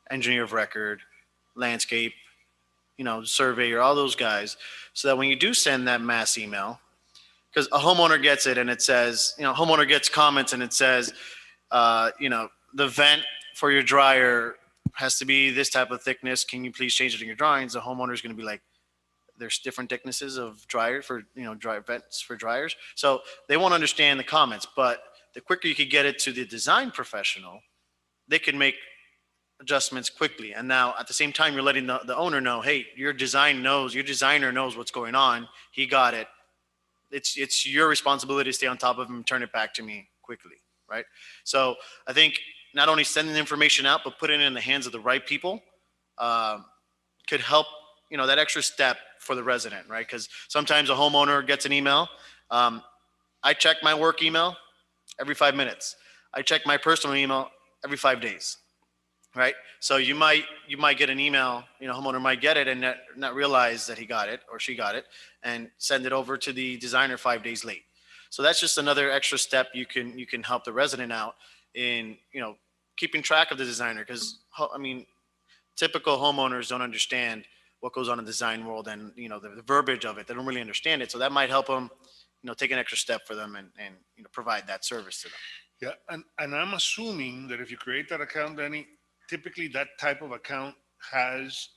engineer of record, landscape, surveyor, all those guys, so that when you do send that mass email, because a homeowner gets it and it says, homeowner gets comments and it says, the vent for your dryer has to be this type of thickness. Can you please change it in your drawings? The homeowner is going to be like, there's different thicknesses of dryer for, dry vents for dryers. So they won't understand the comments, but the quicker you could get it to the design professional, they can make adjustments quickly. And now at the same time, you're letting the owner know, hey, your designer knows what's going on. He got it. It's your responsibility to stay on top of him and turn it back to me quickly, right? So I think not only sending the information out, but putting it in the hands of the right people could help, that extra step for the resident, right? Because sometimes a homeowner gets an email. I check my work email every 5 minutes. I check my personal email every 5 days, right? So you might get an email, homeowner might get it and not realize that he got it or she got it and send it over to the designer 5 days late. So that's just another extra step you can help the resident out in, keeping track of the designer. Because, typical homeowners don't understand what goes on in the design world and, the verbiage of it. They don't really understand it. So that might help them, take an extra step for them and provide that service to them. Yeah, and I'm assuming that if you create that account, Danny, typically that type of account has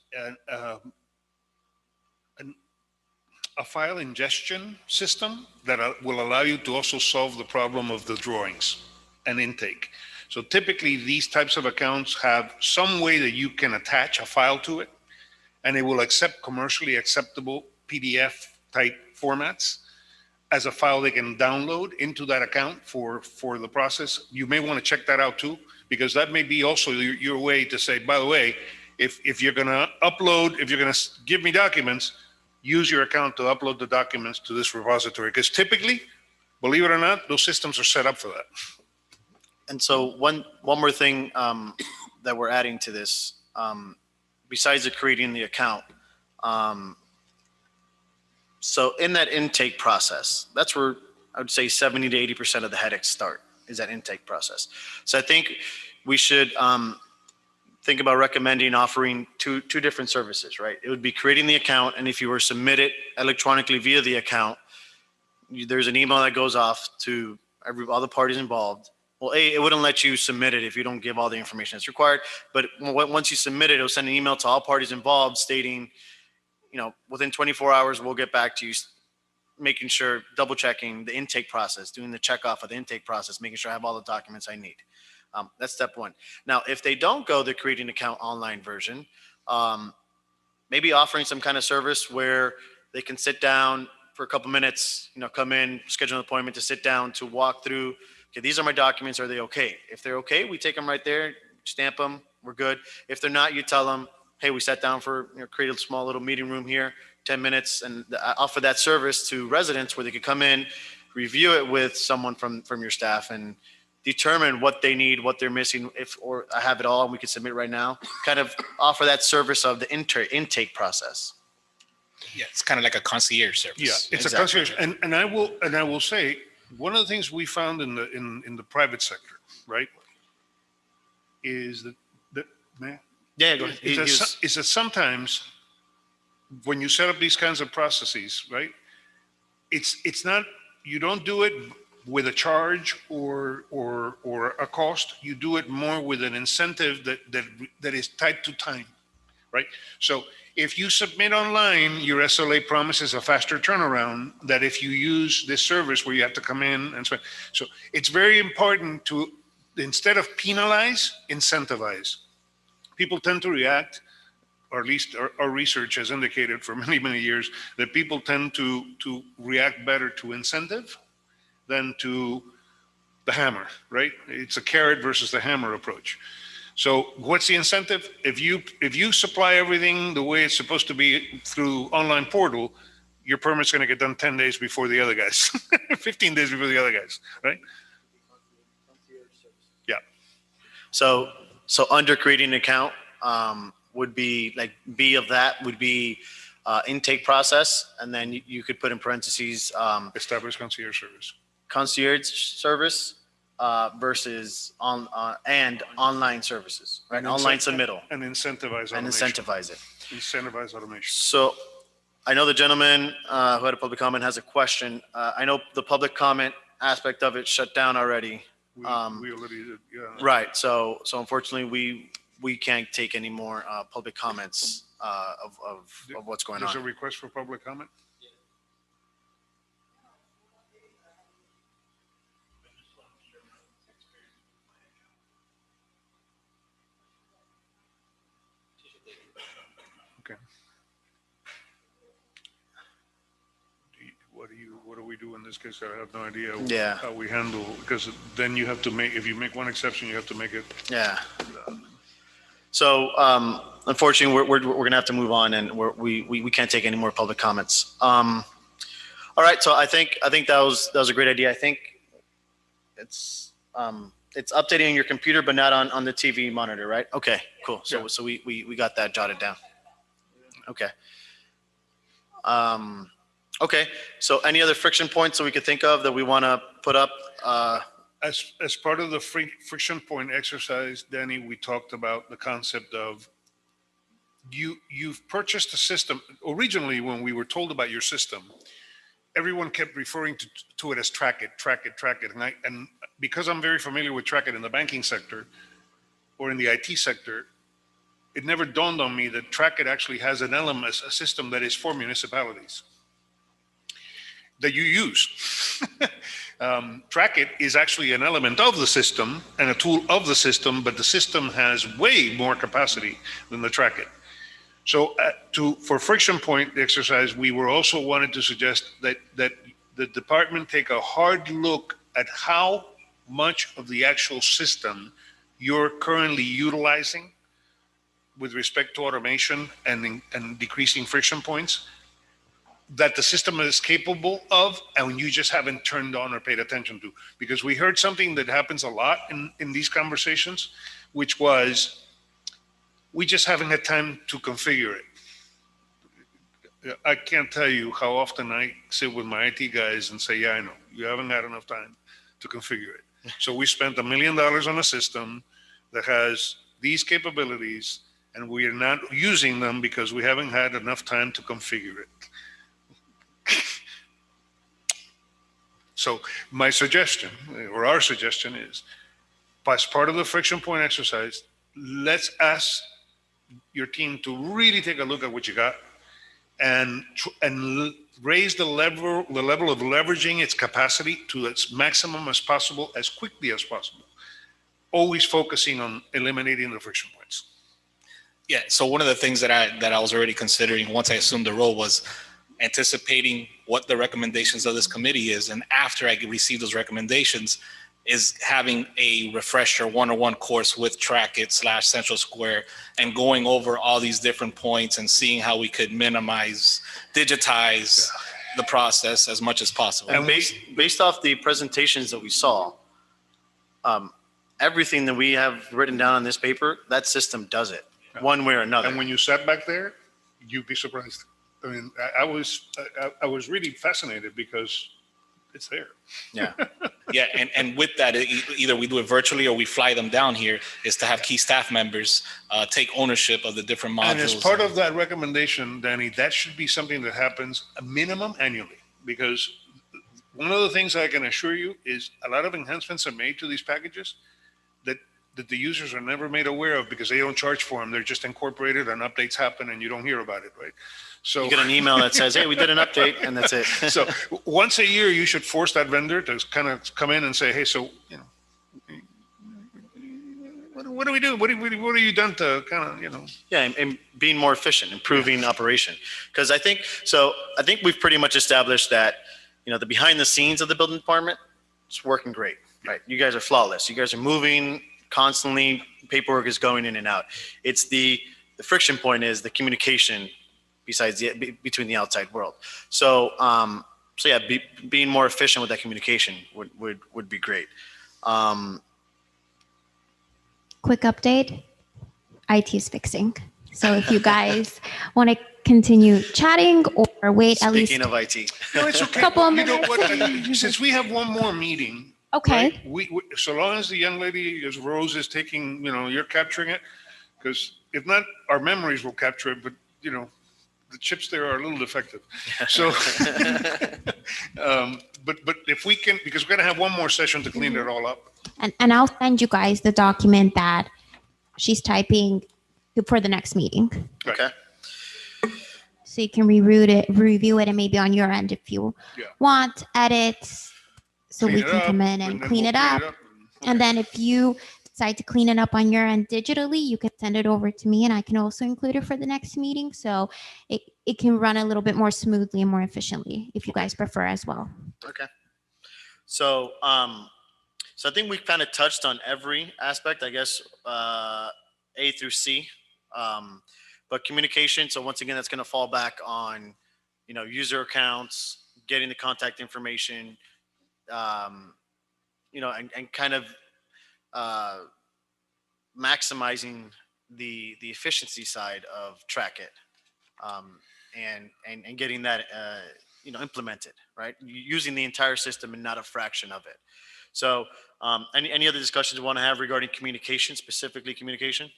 a file ingestion system that will allow you to also solve the problem of the drawings and intake. So typically these types of accounts have some way that you can attach a file to it, and it will accept commercially acceptable PDF type formats as a file they can download into that account for the process. You may want to check that out too, because that may be also your way to say, by the way, if you're going to upload, if you're going to give me documents, use your account to upload the documents to this repository. Because typically, believe it or not, those systems are set up for that. And so one more thing that we're adding to this, besides creating the account, so in that intake process, that's where I would say 70 to 80% of the headaches start, is that intake process. So I think we should think about recommending offering two different services, right? It would be creating the account, and if you were submit it electronically via the account, there's an email that goes off to all the parties involved. Well, it wouldn't let you submit it if you don't give all the information that's required. But once you submit it, it'll send an email to all parties involved stating, within 24 hours, we'll get back to you, making sure, double checking the intake process, doing the checkoff of the intake process, making sure I have all the documents I need. That's step one. Now, if they don't go the creating an account online version, maybe offering some kind of service where they can sit down for a couple minutes, come in, schedule an appointment to sit down, to walk through, okay, these are my documents. Are they okay? If they're okay, we take them right there, stamp them. We're good. If they're not, you tell them, hey, we sat down for, create a small little meeting room here, 10 minutes, and offer that service to residents where they could come in, review it with someone from your staff and determine what they need, what they're missing, or I have it all and we can submit right now, kind of offer that service of the intake process. Yeah, it's kind of like a concierge service. Yeah, it's a Exactly. concierge, and I will say, one of the things we found in the private sector, right, is that man, Yeah, go ahead. is that sometimes when you set up these kinds of processes, right, it's not, you don't do it with a charge or a cost. You do it more with an incentive that is tied to time, right? So if you submit online, your SLA promises a faster turnaround that if you use this service where you have to come in and so it's very important to, instead of penalize, incentivize. People tend to react, or at least our research has indicated for many, many years, that people tend to react better to incentive than to the hammer, right? It's a carrot versus the hammer approach. So what's the incentive? If you supply everything the way it's supposed to be through online portal, your permit's going to get done 10 days before the other guys, 15 days before the other guys, right? Yeah. So under creating an account would be like B of that would be intake process, and then you could put in parentheses Establish concierge service. concierge service versus and online services, right? And Online incent- submittal And incentivize automation. and incentivize it. Incentivize automation. So I know the gentleman who had a public comment has a question. I know the public comment aspect of it shut down already. We already did, yeah. Right. So unfortunately, we can't take any more public comments of what's going There's a on. request for public comment? Okay. What do we do in this case? I have no idea. Yeah. How we handle, because then you have to make, if you make one exception, you have to make it. Yeah. So unfortunately, we're gonna have to move on, and we can't take any more public comments. All right. So I think that was a great idea. I think it's updating on your computer, but not on the TV monitor, right? Okay. Cool. So Yeah. so we got that jotted down. Okay. Okay. So any other friction points that we could think of that we want to put up? As part of the friction point exercise, Danny, we talked about the concept of you've purchased a system. Originally, when we were told about your system, everyone kept referring to it as track it. And because I'm very familiar with track it in the banking sector or in the IT sector, it never dawned on me that track it actually has an element, a system that is for municipalities that you use. Track it is actually an element of the system and a tool of the system, but the system has way more capacity than the track it. So for friction point exercise, we were also wanted to suggest that the department take a hard look at how much of the actual system you're currently utilizing with respect to automation and decreasing friction points that the system is capable of, and you just haven't turned on or paid attention to. Because we heard something that happens a lot in these conversations, which was, we just haven't had time to configure it. I can't tell you how often I sit with my IT guys and say, yeah, I know, you haven't had enough time to configure it. So we spent $1 million on a system that has these capabilities, and we are not using them because we haven't had enough time to configure it. So my suggestion, or our suggestion is, as part of the friction point exercise, let's ask your team to really take a look at what you got and raise the level of leveraging its capacity to its maximum as possible, as quickly as possible, always focusing on eliminating the friction points. Yeah. So one of the things that I was already considering once I assumed the role was anticipating what the recommendations of this committee is. And after I receive those recommendations, is having a refresher one-on-one course with Trackit / Central Square and going over all these different points and seeing how we could minimize, digitize the process as much as possible. And based off the presentations that we saw, everything that we have written down on this paper, that system does it one way or another. And when you sat back there, you'd be surprised. I mean, I was really fascinated because it's there. Yeah. Yeah, and with that, either we do it virtually or we fly them down here, is to have key staff members take ownership of the different modules. And as part of that recommendation, Danny, that should be something that happens a minimum annually, because one of the things I can assure you is a lot of enhancements are made to these packages that the users are never made aware of because they don't charge for them. They're just incorporated and updates happen and you don't hear about it, right? So You get an email that says, hey, we did an update, and that's it. so once a year, you should force that vendor to kind of come in and say, hey, so, you know, what do we do? What have you done to kind of, you know? Yeah, and being more efficient, improving operation. Because I think we've pretty much established that, you know, the behind the scenes of the building department, it's working great, right? You guys are flawless. You guys are moving constantly. Paperwork is going in and out. It's the friction point is the communication between the outside world. So, yeah, being more efficient with that communication would be great. Quick update, IT is fixing. So if you guys want to continue chatting or wait at least. Speaking of IT. No, it's okay. Couple of You know minutes. what? Since we have one more meeting. Okay. Right, we so long as the young lady, as Rose is taking, you know, you're capturing it, because if not, our memories will capture it, but, you know, the chips there are a little defective. So, but if we can, because we're going to have one more session to clean it all up. And I'll send you guys the document that she's typing for the next meeting. Okay. So you can review it, and maybe on your end if you Yeah. want edits, so Clean we it can up, come in and then clean we'll it up. And then if you decide to clean it up on your end digitally, you can send it over to me, and I can also include it for the next meeting. So it can run a little bit more smoothly and more efficiently if you guys prefer as well. Okay. So, so I think we've kind of touched on every aspect, I guess, A through C. But communication, so once again, that's going to fall back on, you know, user accounts, getting the contact information, you know, and kind of maximizing the efficiency side of Trackit, and getting that you know, implemented, right? Using the entire system and not a fraction of it. So, any other discussions you want to have regarding communication, specifically communication?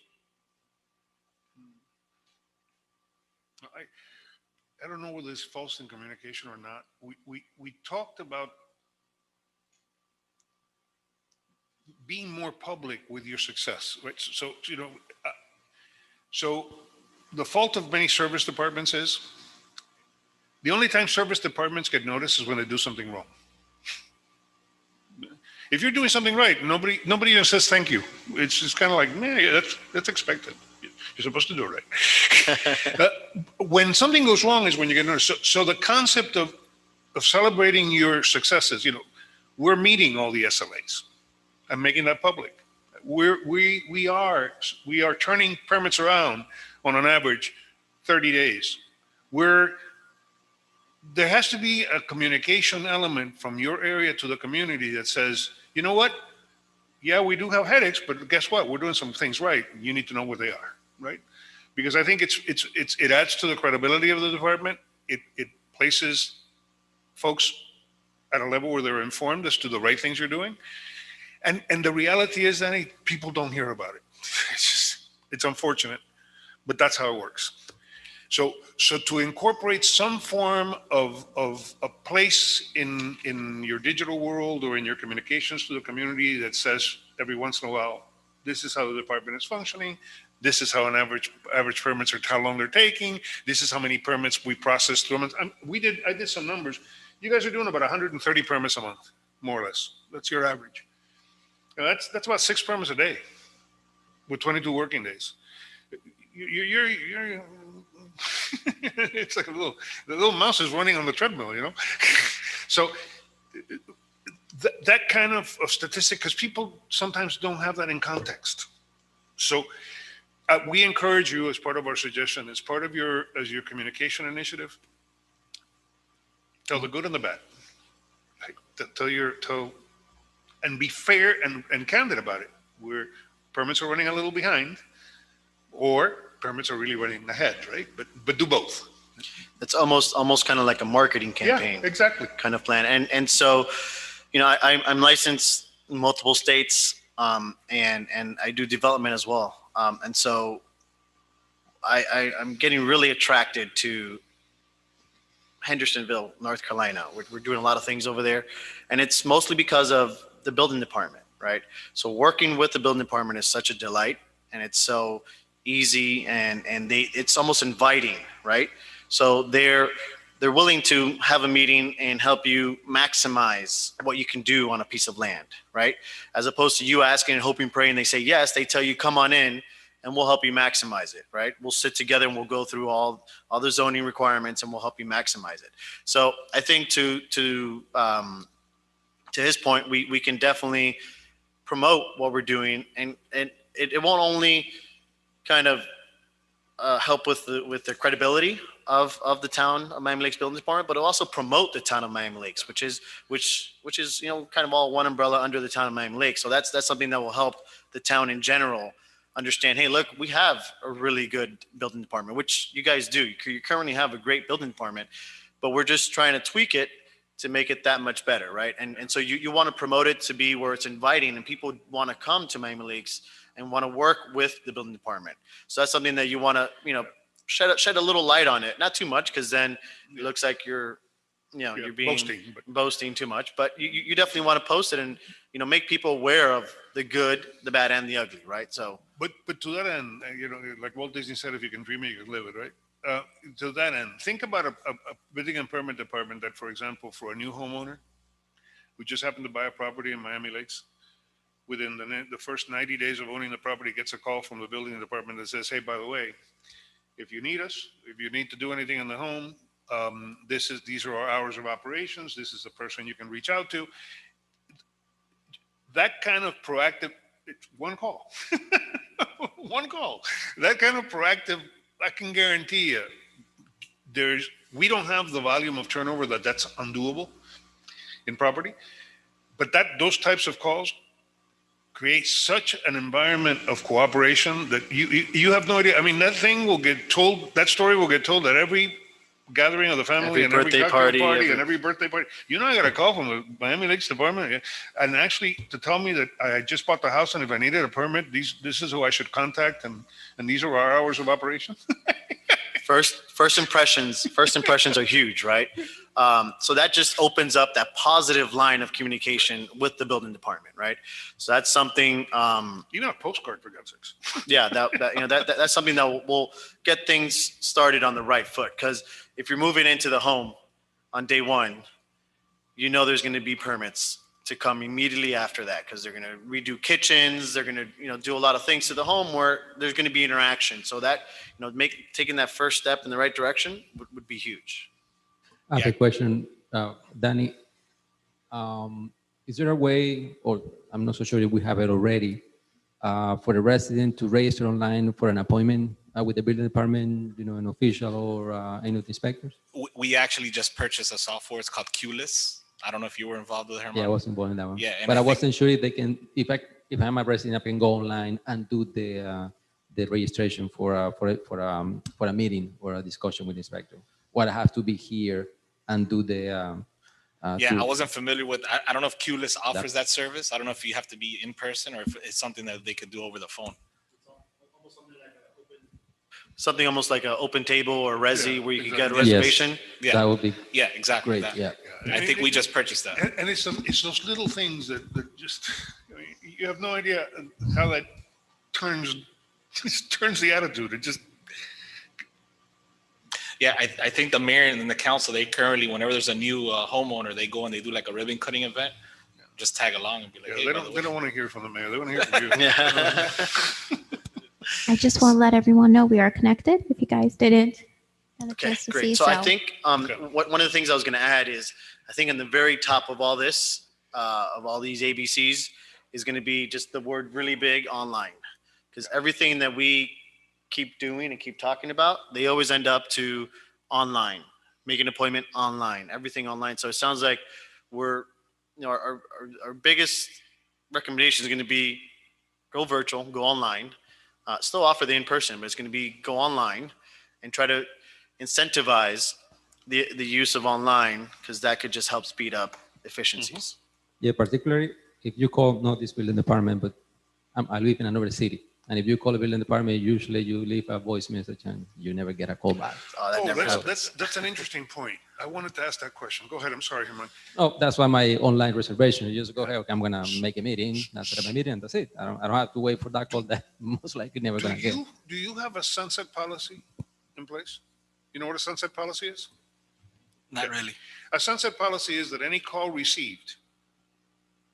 I don't know whether it's false in communication or not. We talked about being more public with your success, right? So, you know, so the fault of many service departments is the only time service departments get noticed is when they do something wrong. If you're doing something right, nobody even says thank you. It's just kind of like, man, yeah, that's expected. You're supposed to do it right. When something goes wrong is when you get noticed. So the concept of celebrating your successes, you know, we're meeting all the SLAs. I'm making that public. We are turning permits around on an average 30 days. There has to be a communication element from your area to the community that says, you know what? Yeah, we do have headaches, but guess what? We're doing some things right. You need to know what they are, right? Because I think it adds to the credibility of the department. It places folks at a level where they're informed as to the right things you're doing. And the reality is that people don't hear about it. It's unfortunate, but that's how it works. So to incorporate some form of a place in your digital world or in your communications to the community that says every once in a while, this is how the department is functioning. This is how an average permits are, how long they're taking. This is how many permits we process through a month. I did some numbers. You guys are doing about 130 permits a month, more or less. That's your average. And that's about 6 permits a day with 22 working days. You're It's like the little mouse is running on the treadmill, you know? So that kind of statistic, because people sometimes don't have that in context. So we encourage you, as part of our suggestion, as part of your communication initiative, tell the good and the bad. Like, and be fair and candid about it. Where permits are running a little behind, or permits are really running ahead, right? But do both. It's almost kind of like a marketing campaign. Yeah, exactly. Kind of plan. And so, you know, I'm licensed in multiple states, and I do development as well. And so I'm getting really attracted to Hendersonville, North Carolina. We're doing a lot of things over there, and it's mostly because of the building department, right? So working with the building department is such a delight, and it's so easy, and it's almost inviting, right? So they're willing to have a meeting and help you maximize what you can do on a piece of land, right? As opposed to you asking and hoping, praying, they say yes, they tell you come on in and we'll help you maximize it, right? We'll sit together and we'll go through all the zoning requirements and we'll help you maximize it. So I think to his point, we can definitely promote what we're doing, and it won't only kind of help with the credibility of the town of Miami Lakes Building Department, but it'll also promote the town of Miami Lakes, which is you know, kind of all one umbrella under the town of Miami Lakes. So that's something that will help the town in general understand, hey, look, we have a really good building department, which you guys do. You currently have a great building department, but we're just trying to tweak it to make it that much better, right? And so you want to promote it to be where it's inviting and people want to come to Miami Lakes and want to work with the building department. So that's something that you want to, you know, shed a little light on it. Not too much, because then it looks like you're being boasting too much. But you definitely want to post it and, you know, make people aware of the good, the bad, and the ugly, right? So. But to that end, you know, like Walt Disney said, if you can dream it, you can live it, right? To that end, think about a building and permit department that, for example, for a new homeowner who just happened to buy a property in Miami Lakes, within the first 90 days of owning the property, gets a call from the building department that says, hey, by the way, if you need us, if you need to do anything in the home, these are our hours of operations. This is the person you can reach out to. That kind of proactive, it's one call, one call. That kind of proactive, I can guarantee you, we don't have the volume of turnover that's undoable in property, but those types of calls create such an environment of cooperation that you have no idea. I mean, that story will get told at every gathering of the family, and every birthday party, and every birthday party. You know, I got a call from the Miami Lakes Department, and actually to tell me that I just bought the house, and if I needed a permit, this is who I should contact, and these are our hours of operation. First impressions are huge, right? So that just opens up that positive line of communication with the building department, right? So that's something. You know, a postcard, for God's sakes. Yeah, that's something that will get things started on the right foot. Because if you're moving into the home on day one, you know there's going to be permits to come immediately after that, because they're going to redo kitchens, they're going to, you know, do a lot of things to the home where there's going to be interaction. So that, you know, taking that first step in the right direction would be huge. I have a question, Danny. Is there a way, or I'm not so sure if we have it already, for the resident to register online for an appointment with the building department, you know, an official or any of the inspectors? We actually just purchased a software. It's called QLess. I don't know if you were involved with Herman. Yeah, I was involved in that one. Yeah, but I wasn't sure if they can, if I'm a resident, I can go online and do the registration for a meeting or a discussion with the inspector. Or I have to be here and do the. I wasn't familiar with. I don't know if QLess offers that service. I don't know if you have to be in person or if it's something that they could do over the phone. Something almost like an open table or Resi where you can get a reservation. Yes, Yeah, that would be exactly. great. That. Yeah. I think we just purchased that. And it's those little things that just, I mean, you have no idea how that turns the attitude. It just. Yeah, I think the mayor and the council, they currently, whenever there's a new homeowner, they go and they do like a ribbon cutting event. Just tag along and be like, Yeah, hey, they don't want to hear from the mayor. They want to hear from you. Yeah. I just want to let everyone know we are connected. If you guys didn't had a Okay, chance to see. great. So I think Okay. one of the things I was going to add is I think in the very top of all this, of all these ABCs, is going to be just the word really big online, because everything that we keep doing and keep talking about, they always end up to online, make an appointment online, everything online. So it sounds like we're, our biggest recommendation is going to be go virtual, go online, still offer the in-person, but it's going to be go online and try to incentivize the use of online, because that could just help speed up efficiencies. Yeah, particularly if you call not this building department, but I live in another city, and if you call a building department, usually you leave a voice message and you never get a call back. That never happens. That's an interesting point. I wanted to ask that question. Go ahead. I'm sorry, Herman. Oh, that's why my online reservation. You just go, hey, okay, I'm gonna make a meeting, set up a meeting, and that's it. I don't have to wait for that call that most likely never gonna get. Do you have a sunset policy in place? You know what a sunset policy is? Not really. A sunset policy is that any call received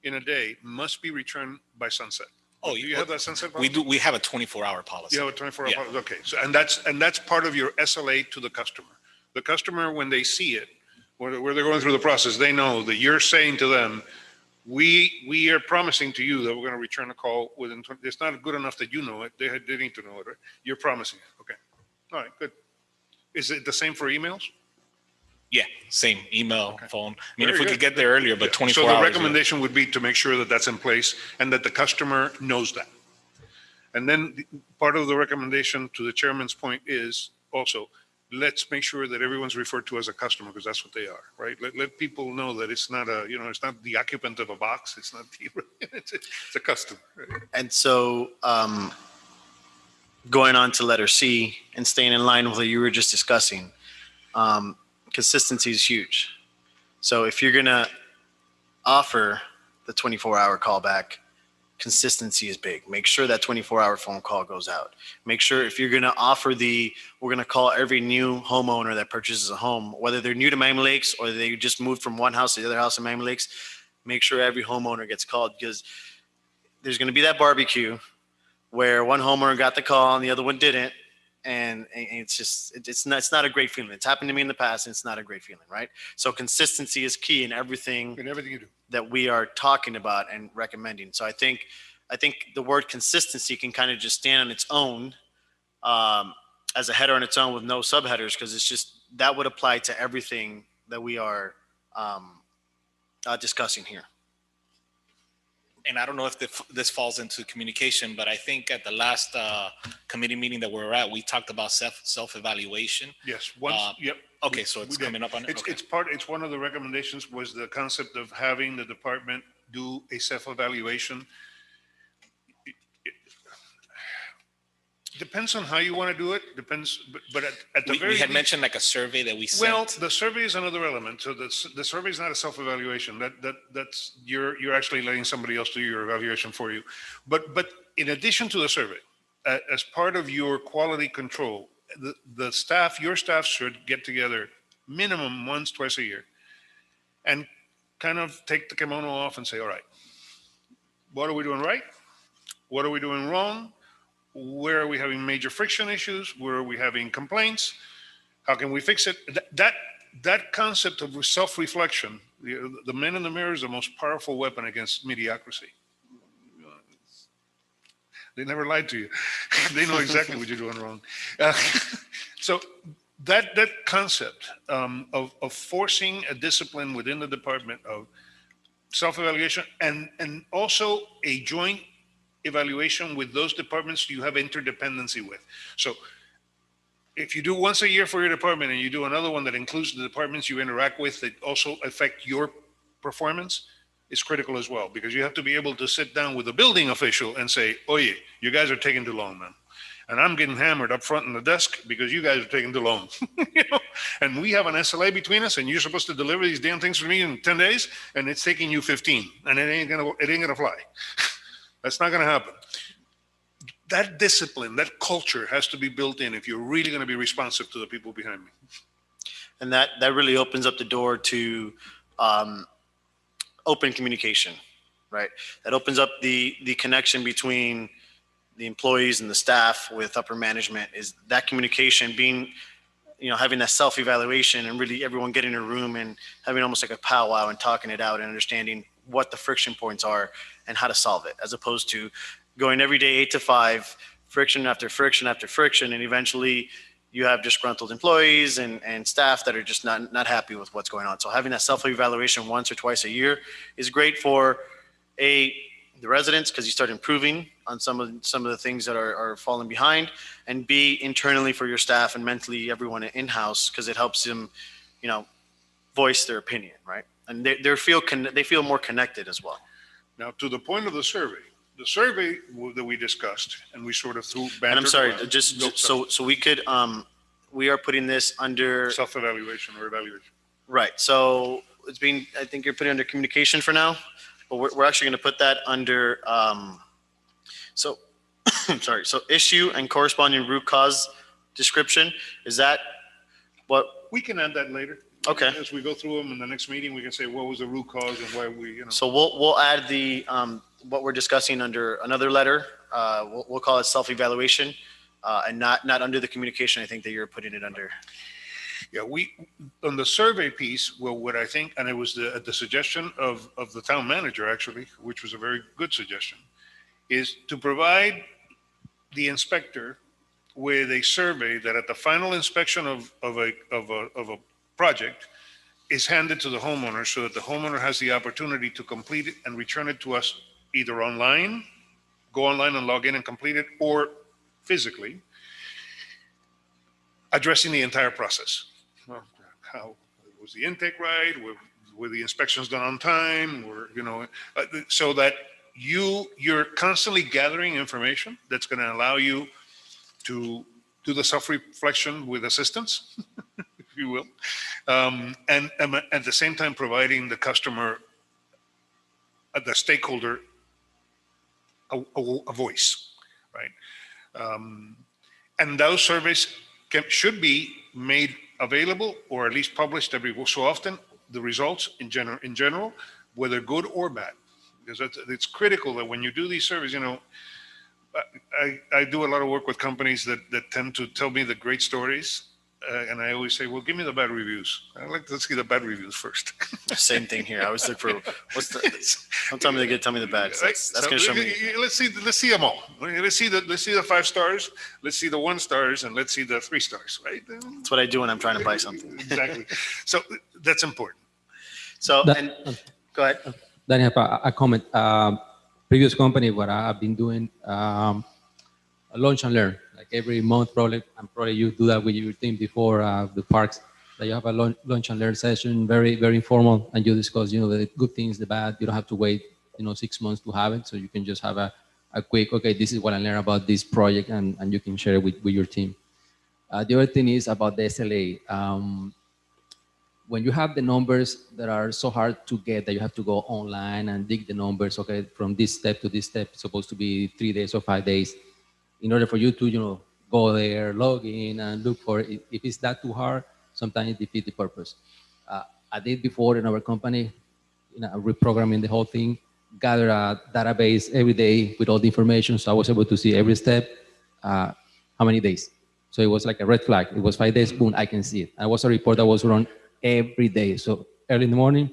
in a day must be returned by sunset. Oh, Do you have that sunset We policy? do. We have a 24-hour policy. You have a 24-hour Yeah. policy. Okay. So, and that's part of your SLA to the customer. The customer, when they see it, where they're going through the process, they know that you're saying to them, we are promising to you that we're going to return a call within 20. It's not good enough that you know it. They need to know it, right? You're promising it. Okay. All right, good. Is it the same for emails? Yeah, same email, phone. I mean, if Very we good. could get there earlier, but 24 So the hours. recommendation would be to make sure that that's in place and that the customer knows that. And then part of the recommendation, to the chairman's point, is also, let's make sure that everyone's referred to as a customer, because that's what they are, right? Let people know that it's not it's not the occupant of a box. It's not it's a customer. Right? And so, going on to letter C and staying in line with what you were just discussing, consistency is huge. So if you're gonna offer the 24-hour callback, consistency is big. Make sure that 24-hour phone call goes out. Make sure if you're gonna offer we're gonna call every new homeowner that purchases a home, whether they're new to Miami Lakes or they just moved from one house to the other house in Miami Lakes, make sure every homeowner gets called, because there's gonna be that barbecue where one homeowner got the call and the other one didn't. And it's just, it's not a great feeling. It's happened to me in the past, and it's not a great feeling, right? So consistency is key in everything In everything you do. that we are talking about and recommending. So I think the word consistency can kind of just stand on its own, as a header on its own with no subheaders, because it's just, that would apply to everything that we are discussing here. And I don't know if this falls into communication, but I think at the last committee meeting that we were at, we talked about self-evaluation. Yes. Yep. Okay, so it's We did. coming up on it. It's, Okay. it's one of the recommendations was the concept of having the department do a self-evaluation. Depends on how you want to do it, depends, but at the We very had least- mentioned like a survey that we Well, sent. the survey is another element. So the survey is not a self-evaluation. That's, you're actually letting somebody else do your evaluation for you. But in addition to the survey, as part of your quality control, the staff, your staff should get together minimum once, twice a year and kind of take the kimono off and say, all right, what are we doing right? What are we doing wrong? Where are we having major friction issues? Where are we having complaints? How can we fix it? That concept of self-reflection, the man in the mirror is the most powerful weapon against mediocrity. They never lied to you. They know exactly what you're doing wrong. So that concept of forcing a discipline within the department of self-evaluation and also a joint evaluation with those departments you have interdependency with. So if you do once a year for your department and you do another one that includes the departments you interact with that also affect your performance, is critical as well, because you have to be able to sit down with a building official and say, oye, you guys are taking too long, man. And I'm getting hammered up front in the desk because you guys are taking too long. And we have an SLA between us and you're supposed to deliver these damn things for me in 10 days and it's taking you 15 and it ain't gonna fly. That's not gonna happen. That discipline, that culture has to be built in if you're really gonna be responsive to the people behind me. And that really opens up the door to open communication, right? That opens up the connection between the employees and the staff with upper management, is that communication being having that self-evaluation and really everyone getting in a room and having almost like a powwow and talking it out and understanding what the friction points are and how to solve it, as opposed to going every day 8 to 5, friction after friction after friction, and eventually you have disgruntled employees and staff that are just not happy with what's going on. So having that self-evaluation once or twice a year is great for the residents, because you start improving on some of the things that are falling behind, and B, internally for your staff and mentally everyone in-house, because it helps them, voice their opinion, right? And they feel more connected as well. Now, to the point of the survey that we discussed, and we sort of threw banter. And I'm sorry, around. just so we could, we are putting this under, Self-evaluation or evaluation. right. So it's being, I think you're putting under communication for now, but we're actually going to put that under, so, I'm sorry. So issue and corresponding root cause description, is that what? We can add that later. Okay. As we go through them in the next meeting, we can say what was the root cause and why we. So we'll add the, what we're discussing under another letter. We'll call it self-evaluation, and not under the communication, I think, that you're putting it under. Yeah, on the survey piece, well, what I think, and it was the suggestion of the town manager, actually, which was a very good suggestion, is to provide the inspector with a survey that at the final inspection of a project is handed to the homeowner, so that the homeowner has the opportunity to complete it and return it to us either online, go online and log in and complete it, or physically, addressing the entire process. Well, how was the intake right? Were the inspections done on time? So that you're constantly gathering information that's going to allow you to do the self-reflection with assistance, if you will, and at the same time providing the customer, the stakeholder, a voice, right? And those surveys should be made available, or at least published every so often, the results in general, whether good or bad. Because it's critical that when you do these surveys, I do a lot of work with companies that tend to tell me the great stories. And I always say, well, give me the bad reviews. I like to see the bad reviews first. Same thing here. I always look for, don't tell me the good, tell me the bad. So that's going to show me. Let's see them all. Let's see the 5 stars. Let's see the 1 stars, and let's see the 3 stars, right? That's what I do when I'm trying to buy something. Exactly. So that's important. So, That- and go ahead. Daniel, a comment. Previous company, what I've been doing, launch and learn. Like every month, probably you do that with your team before the parks. That you have a launch and learn session, very, very informal, and you discuss, the good things, the bad. You don't have to wait, 6 months to have it. So you can just have a quick, okay, this is what I learned about this project, and you can share it with your team. The other thing is about the SLA. When you have the numbers that are so hard to get that you have to go online and dig the numbers, okay, from this step to this step, it's supposed to be 3 days or 5 days. In order for you to, go there, log in and look for it. If it's that too hard, sometimes it defeats the purpose. I did before in our company, reprogramming the whole thing, gather a database every day with all the information. So I was able to see every step, how many days. So it was like a red flag. It was 5 days, boom, I can see it. I was a report that was run every day. So early in the morning,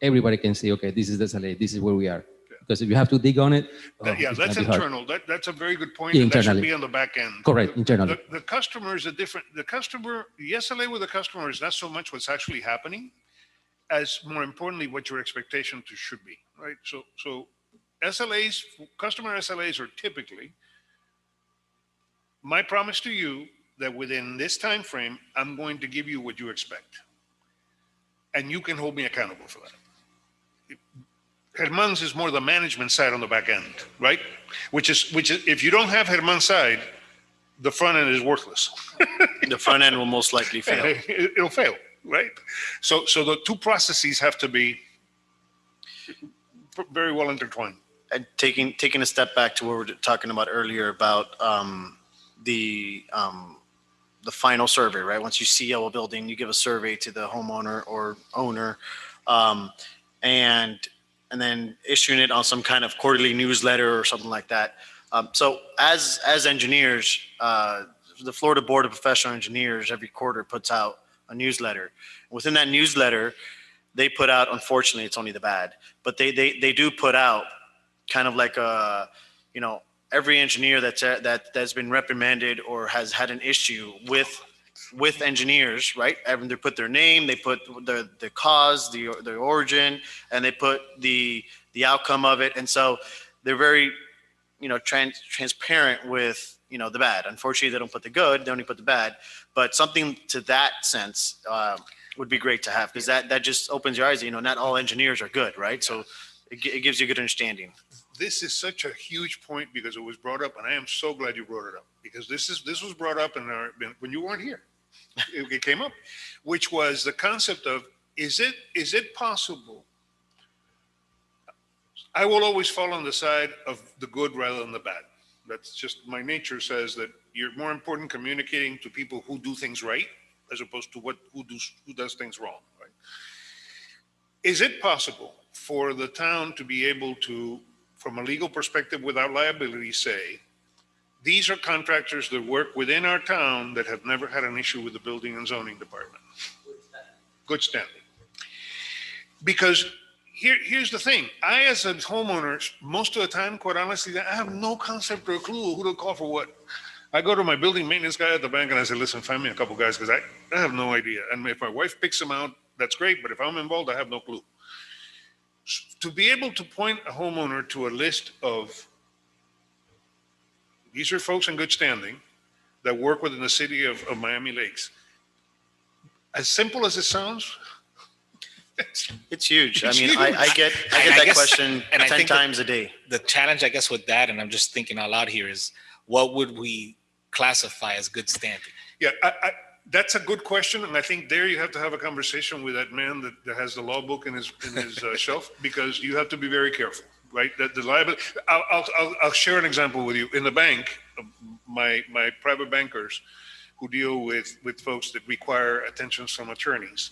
everybody can see, okay, this is the SLA, this is where we are. Because if you have to dig on it, Yeah, that's internal. That's a very good point. Yeah, And that should internally. be on the back end. correct, internally. The customer is the SLA with the customer is not so much what's actually happening as more importantly, what your expectation should be, right? So SLAs, customer SLAs are typically my promise to you that within this time frame, I'm going to give you what you expect. And you can hold me accountable for that. Germán's is more the management side on the back end, right? Which is if you don't have Germán's side, the front end is worthless. The front end will most likely fail. It'll fail, right? So the two processes have to be very well intertwined. And taking a step back to what we were talking about earlier about the final survey, right? Once you see a building, you give a survey to the homeowner or owner, and then issuing it on some kind of quarterly newsletter or something like that. So as engineers, the Florida Board of Professional Engineers every quarter puts out a newsletter. Within that newsletter, they put out, unfortunately, it's only the bad, but they do put out kind of like a, you know, every engineer that's been reprimanded or has had an issue with engineers, right? And they put their name, they put the cause, the origin, and they put the outcome of it. And so they're very, you know, transparent with, you know, the bad. Unfortunately, they don't put the good, they only put the bad. But something to that sense would be great to have, because that just opens your eyes. You know, not all engineers are good, right? So it gives you a good understanding. This is such a huge point because it was brought up, and I am so glad you brought it up, because this was brought up when you weren't here. It came up, which was the concept of, is it possible? I will always fall on the side of the good rather than the bad. That's just my nature says that you're more important communicating to people who do things right as opposed to who does things wrong, right? Is it possible for the town to be able to, from a legal perspective without liability, say, these are contractors that work within our town that have never had an issue with the building and zoning department? Good standing. Because here's the thing. I, as a homeowner, most of the time, quite honestly, I have no concept or clue who to call for what. I go to my building maintenance guy at the bank and I say, listen, find me a couple guys, because I have no idea. And if my wife picks them out, that's great. But if I'm involved, I have no clue. To be able to point a homeowner to a list of, these are folks in good standing that work within the city of Miami Lakes. As simple as it sounds, It's huge. It's I mean, huge. I get And I that guess- question and I 10 think that- times a day. The challenge, I guess, with that, and I'm just thinking out loud here, is what would we classify as good standing? yeah, that's a good question. And I think there you have to have a conversation with that man that has the law book in his shelf, because you have to be very careful, right? That the liability, I'll share an example with you. In the bank, my private bankers who deal with folks that require attention from attorneys,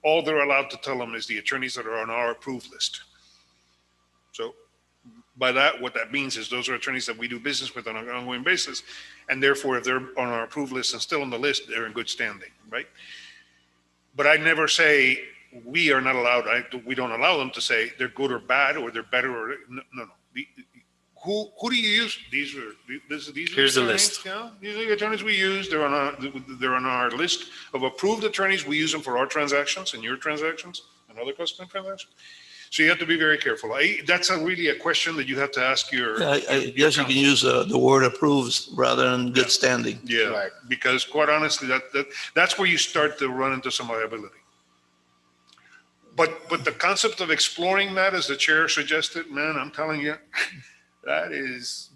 all they're allowed to tell them is the attorneys that are on our approved list. So by that, what that means is those are attorneys that we do business with on an ongoing basis. And therefore, if they're on our approved list and still on the list, they're in good standing, right? But I never say we are not allowed, we don't allow them to say they're good or bad, or they're better, or no. Who do you use? These are Here's the attorneys, list. yeah? These are the attorneys we use. They're on our list of approved attorneys. We use them for our transactions and your transactions and other customer transactions. So you have to be very careful. That's really a question that you have to ask your. I guess you can use the word approves rather than good standing. Yeah, Right. because quite honestly, that's where you start to run into some liability. But the concept of exploring that, as the chair suggested, man, I'm telling you, that is.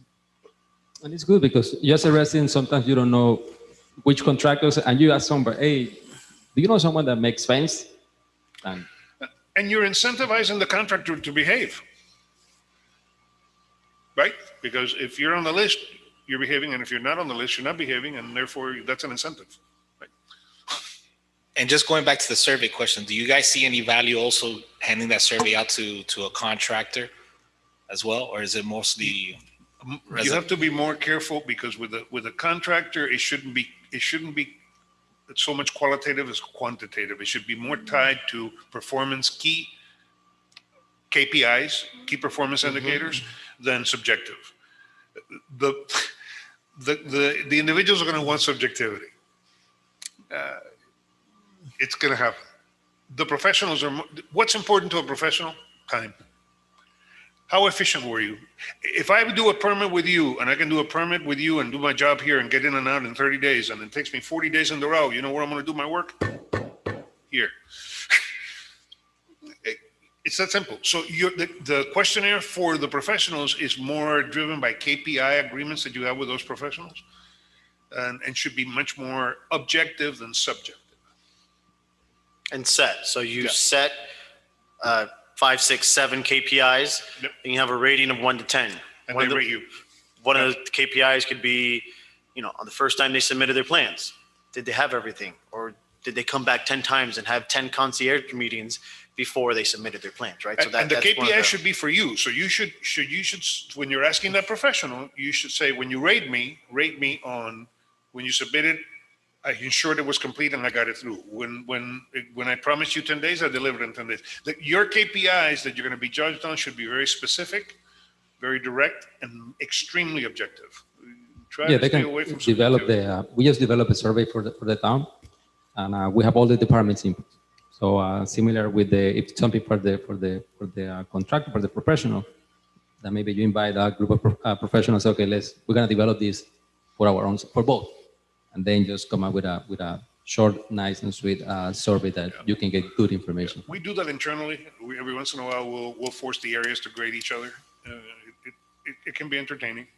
And it's good because you as a resident, sometimes you don't know which contractors, and you ask somebody, hey, do you know someone that makes fence? And you're incentivizing the contractor to behave. Right? Because if you're on the list, you're behaving, and if you're not on the list, you're not behaving, and therefore that's an incentive. Right? And just going back to the survey question, do you guys see any value also handing that survey out to a contractor as well? Or is it mostly You have to be more careful, because with a contractor, it shouldn't be so much qualitative as quantitative. It should be more tied to performance key KPIs, key performance indicators, than subjective. The individuals are going to want subjectivity. It's going to happen. The professionals what's important to a professional? Time. How efficient were you? If I do a permit with you, and I can do a permit with you and do my job here and get in and out in 30 days, and it takes me 40 days in a row, you know where I'm going to do my work? Here. It's that simple. So the questionnaire for the professionals is more driven by KPI agreements that you have with those professionals, and should be much more objective than subjective. And set. So you Yeah. set 5, 6, 7 KPIs, Yep. and you have a rating of 1 to 10. And One they of rate you. One of the KPIs could be, on the first time they submitted their plans, did they have everything? Or did they come back 10 times and have 10 concierge meetings before they submitted their plans, right? So And the that's one of KPI should be for you. So you should, when you're asking that professional, you should say, when you rate me on, when you submitted, I ensured it was complete and I got it through. When I promised you 10 days, I delivered in 10 days. Your KPIs that you're going to be judged on should be very specific, very direct, and extremely objective. Try Yeah, to they stay can away from develop subjectivity. we just developed a survey for the town, and we have all the departments input. So similar with if something for the contractor, for the professional, then maybe you invite a group of professionals. Okay, we're gonna develop this for our own, for both, and then just come up with a short, nice and sweet survey that you can get good information. We do that internally. Every once in a while, we'll force the areas to grade each other. It can be entertaining,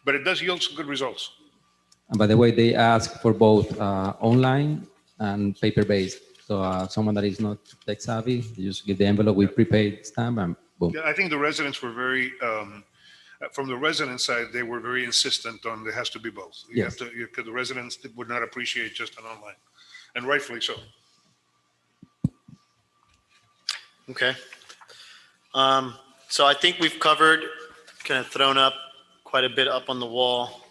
but it does yield some good results. And by the way, they ask for both online and paper-based. So someone that is not tech savvy, you just get the envelope with prepaid stamp and boom. Yeah, I think the residents were very, from the resident side, they were very insistent on there has to be both. You Yes. have to, because the residents would not appreciate just an online, and rightfully so. Okay. So I think we've covered, kind of thrown up quite a bit up on the wall.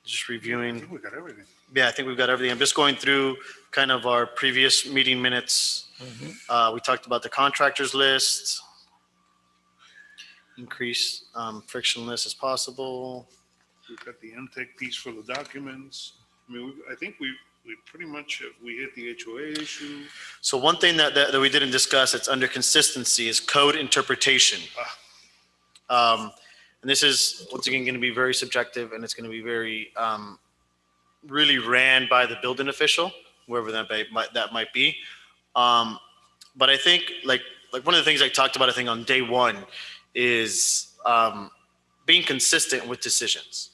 Just I reviewing. think we got everything. Yeah, I think we've got everything. I'm just going through kind of our previous meeting minutes. We talked about the contractors list. Increase frictionless as possible. We've got the intake piece for the documents. I mean, I think we pretty much, we hit the HOA issue. So one thing that we didn't discuss, it's under consistency, is code interpretation. And this is, once again, going to be very subjective, and it's going to be very, really ran by the building official, whoever that might be. But I think, like one of the things I talked about, I think on day one, is being consistent with decisions.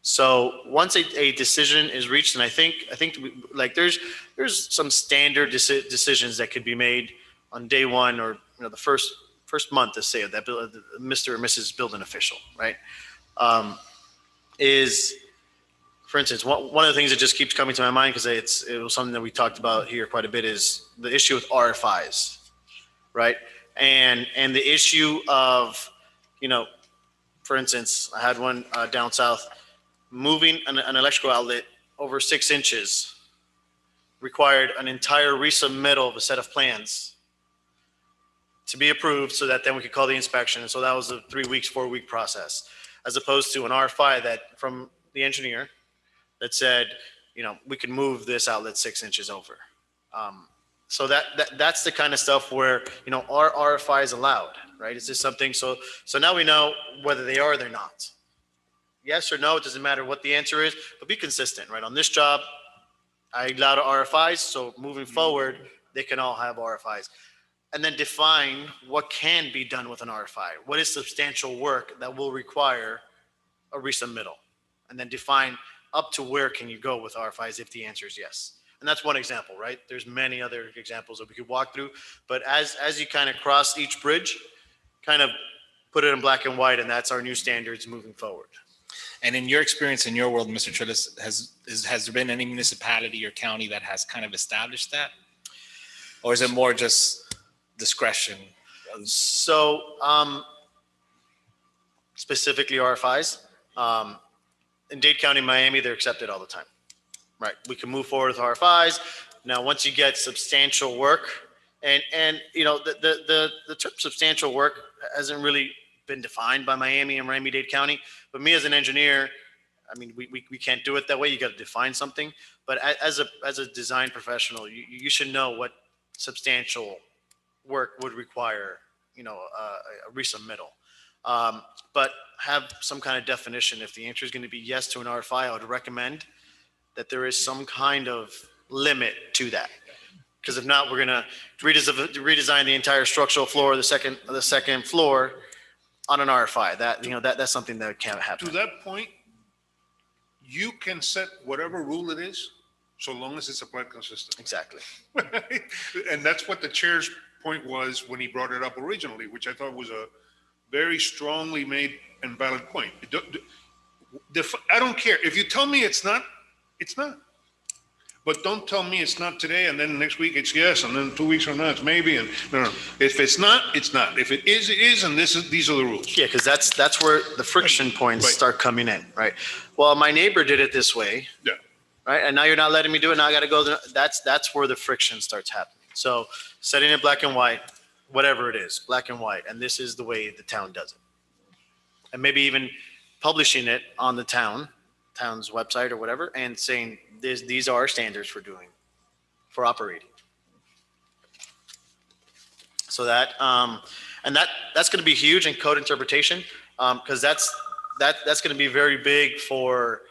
So once a decision is reached, and I think there's some standard decisions that could be made on day one, or the first month, to say that Mr. or Mrs. building official, right? Is, for instance, one of the things that just keeps coming to my mind, because it was something that we talked about here quite a bit, is the issue with RFIs, right? And the issue of, for instance, I had one down south, moving an electrical outlet over 6 inches required an entire resubmittal of a set of plans to be approved, so that then we could call the inspection. And so that was a 3 weeks, 4 week process, as opposed to an RFI that from the engineer that said, we can move this outlet 6 inches over. So that's the kind of stuff where, are RFIs allowed, right? Is this something, so now we know whether they are or they're not. Yes or no, it doesn't matter what the answer is, but be consistent, right? On this job, I allowed RFIs, so moving forward, they can all have RFIs. And then define what can be done with an RFI. What is substantial work that will require a resubmittal? And then define up to where can you go with RFIs if the answer is yes. And that's one example, right? There's many other examples that we could walk through. But as you kind of cross each bridge, kind of put it in black and white, and that's our new standards moving forward. And in your experience, in your world, Mr. Trillis, has there been any municipality or county that has kind of established that? Or is it more just discretion? So specifically RFIs, in Dade County, Miami, they're accepted all the time. Right, we can move forward with RFIs. Now, once you get substantial work, and the term substantial work hasn't really been defined by Miami and Miami-Dade County, but me as an engineer, I mean, we can't do it that way. You got to define something. But as a design professional, you should know what substantial work would require, a resubmittal. But have some kind of definition. If the answer is going to be yes to an RFI, I would recommend that there is some kind of limit to that. Because if not, we're going to redesign the entire structural floor, the second floor on an RFI. That's something that can't happen. To that point, you can set whatever rule it is, so long as it's applied consistently. Exactly. And that's what the chair's point was when he brought it up originally, which I thought was a very strongly made and valid point. I don't care. If you tell me it's not, it's not. But don't tell me it's not today, and then next week it's yes, and then 2 weeks from now it's maybe, and no. If it's not, it's not. If it is, it is, and these are the rules. Yeah, because that's where the friction points Right. start coming in, right? Well, my neighbor did it this way. Yeah. Right, and now you're not letting me do it. Now I got to go. That's where the friction starts happening. So setting it black and white, whatever it is, black and white, and this is the way the town does it. And maybe even publishing it on the town's website or whatever, and saying these are our standards for operating. So that and that's going to be huge in code interpretation, because that's going to be very big for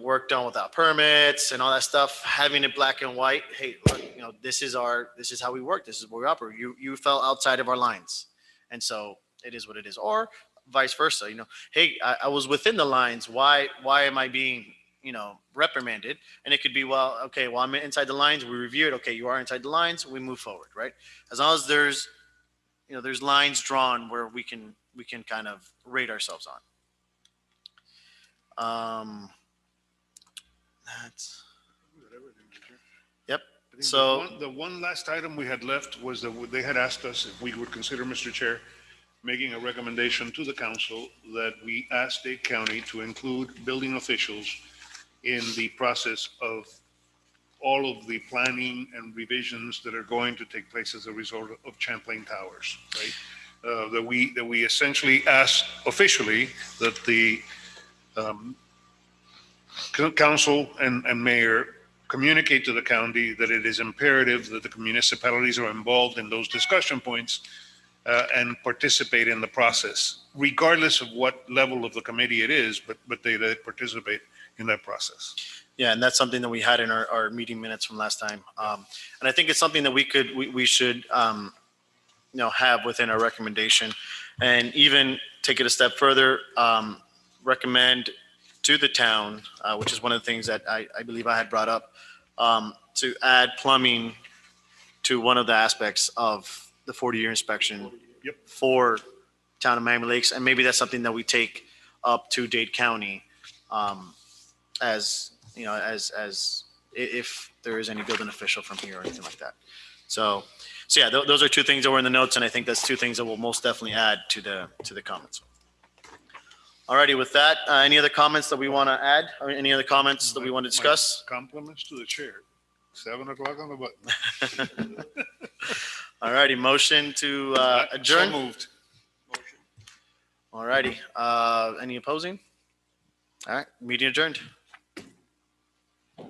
work done without permits and all that stuff. Having it black and white. Hey, look, this is how we work. This is where we operate. You fell outside of our lines, and so it is what it is. Or vice versa. Hey, I was within the lines. Why am I being reprimanded? And it could be, well, okay, well, I'm inside the lines. We review it. Okay, you are inside the lines. We move forward, right? As long as there's lines drawn where we can kind of rate ourselves on. That's. Yep. I think So- the one last item we had left was that they had asked us if we would consider, Mr. Chair, making a recommendation to the council that we ask Dade County to include building officials in the process of all of the planning and revisions that are going to take place as a result of Champlain Towers, right? That we essentially ask officially that the council and mayor communicate to the county that it is imperative that the municipalities are involved in those discussion points and participate in the process, regardless of what level of the committee it is, but they participate in that process. Yeah, and that's something that we had in our meeting minutes from last time. And I think it's something that we should have within our recommendation, and even take it a step further, recommend to the town, which is one of the things that I believe I had brought up, to add plumbing to one of the aspects of the 40-year inspection. Yep. For town of Miami Lakes, and maybe that's something that we take up to Dade County, as if there is any building official from here or anything like that. So yeah, those are two things that were in the notes, and I think that's two things that we'll most definitely add to the comments. Alrighty, with that, any other comments that we want to add, or any other comments that we want to discuss? My compliments to the chair. 7 o'clock on the button. Alrighty, motion to adjourn. So moved. Alrighty, any opposing? All right, meeting adjourned. So,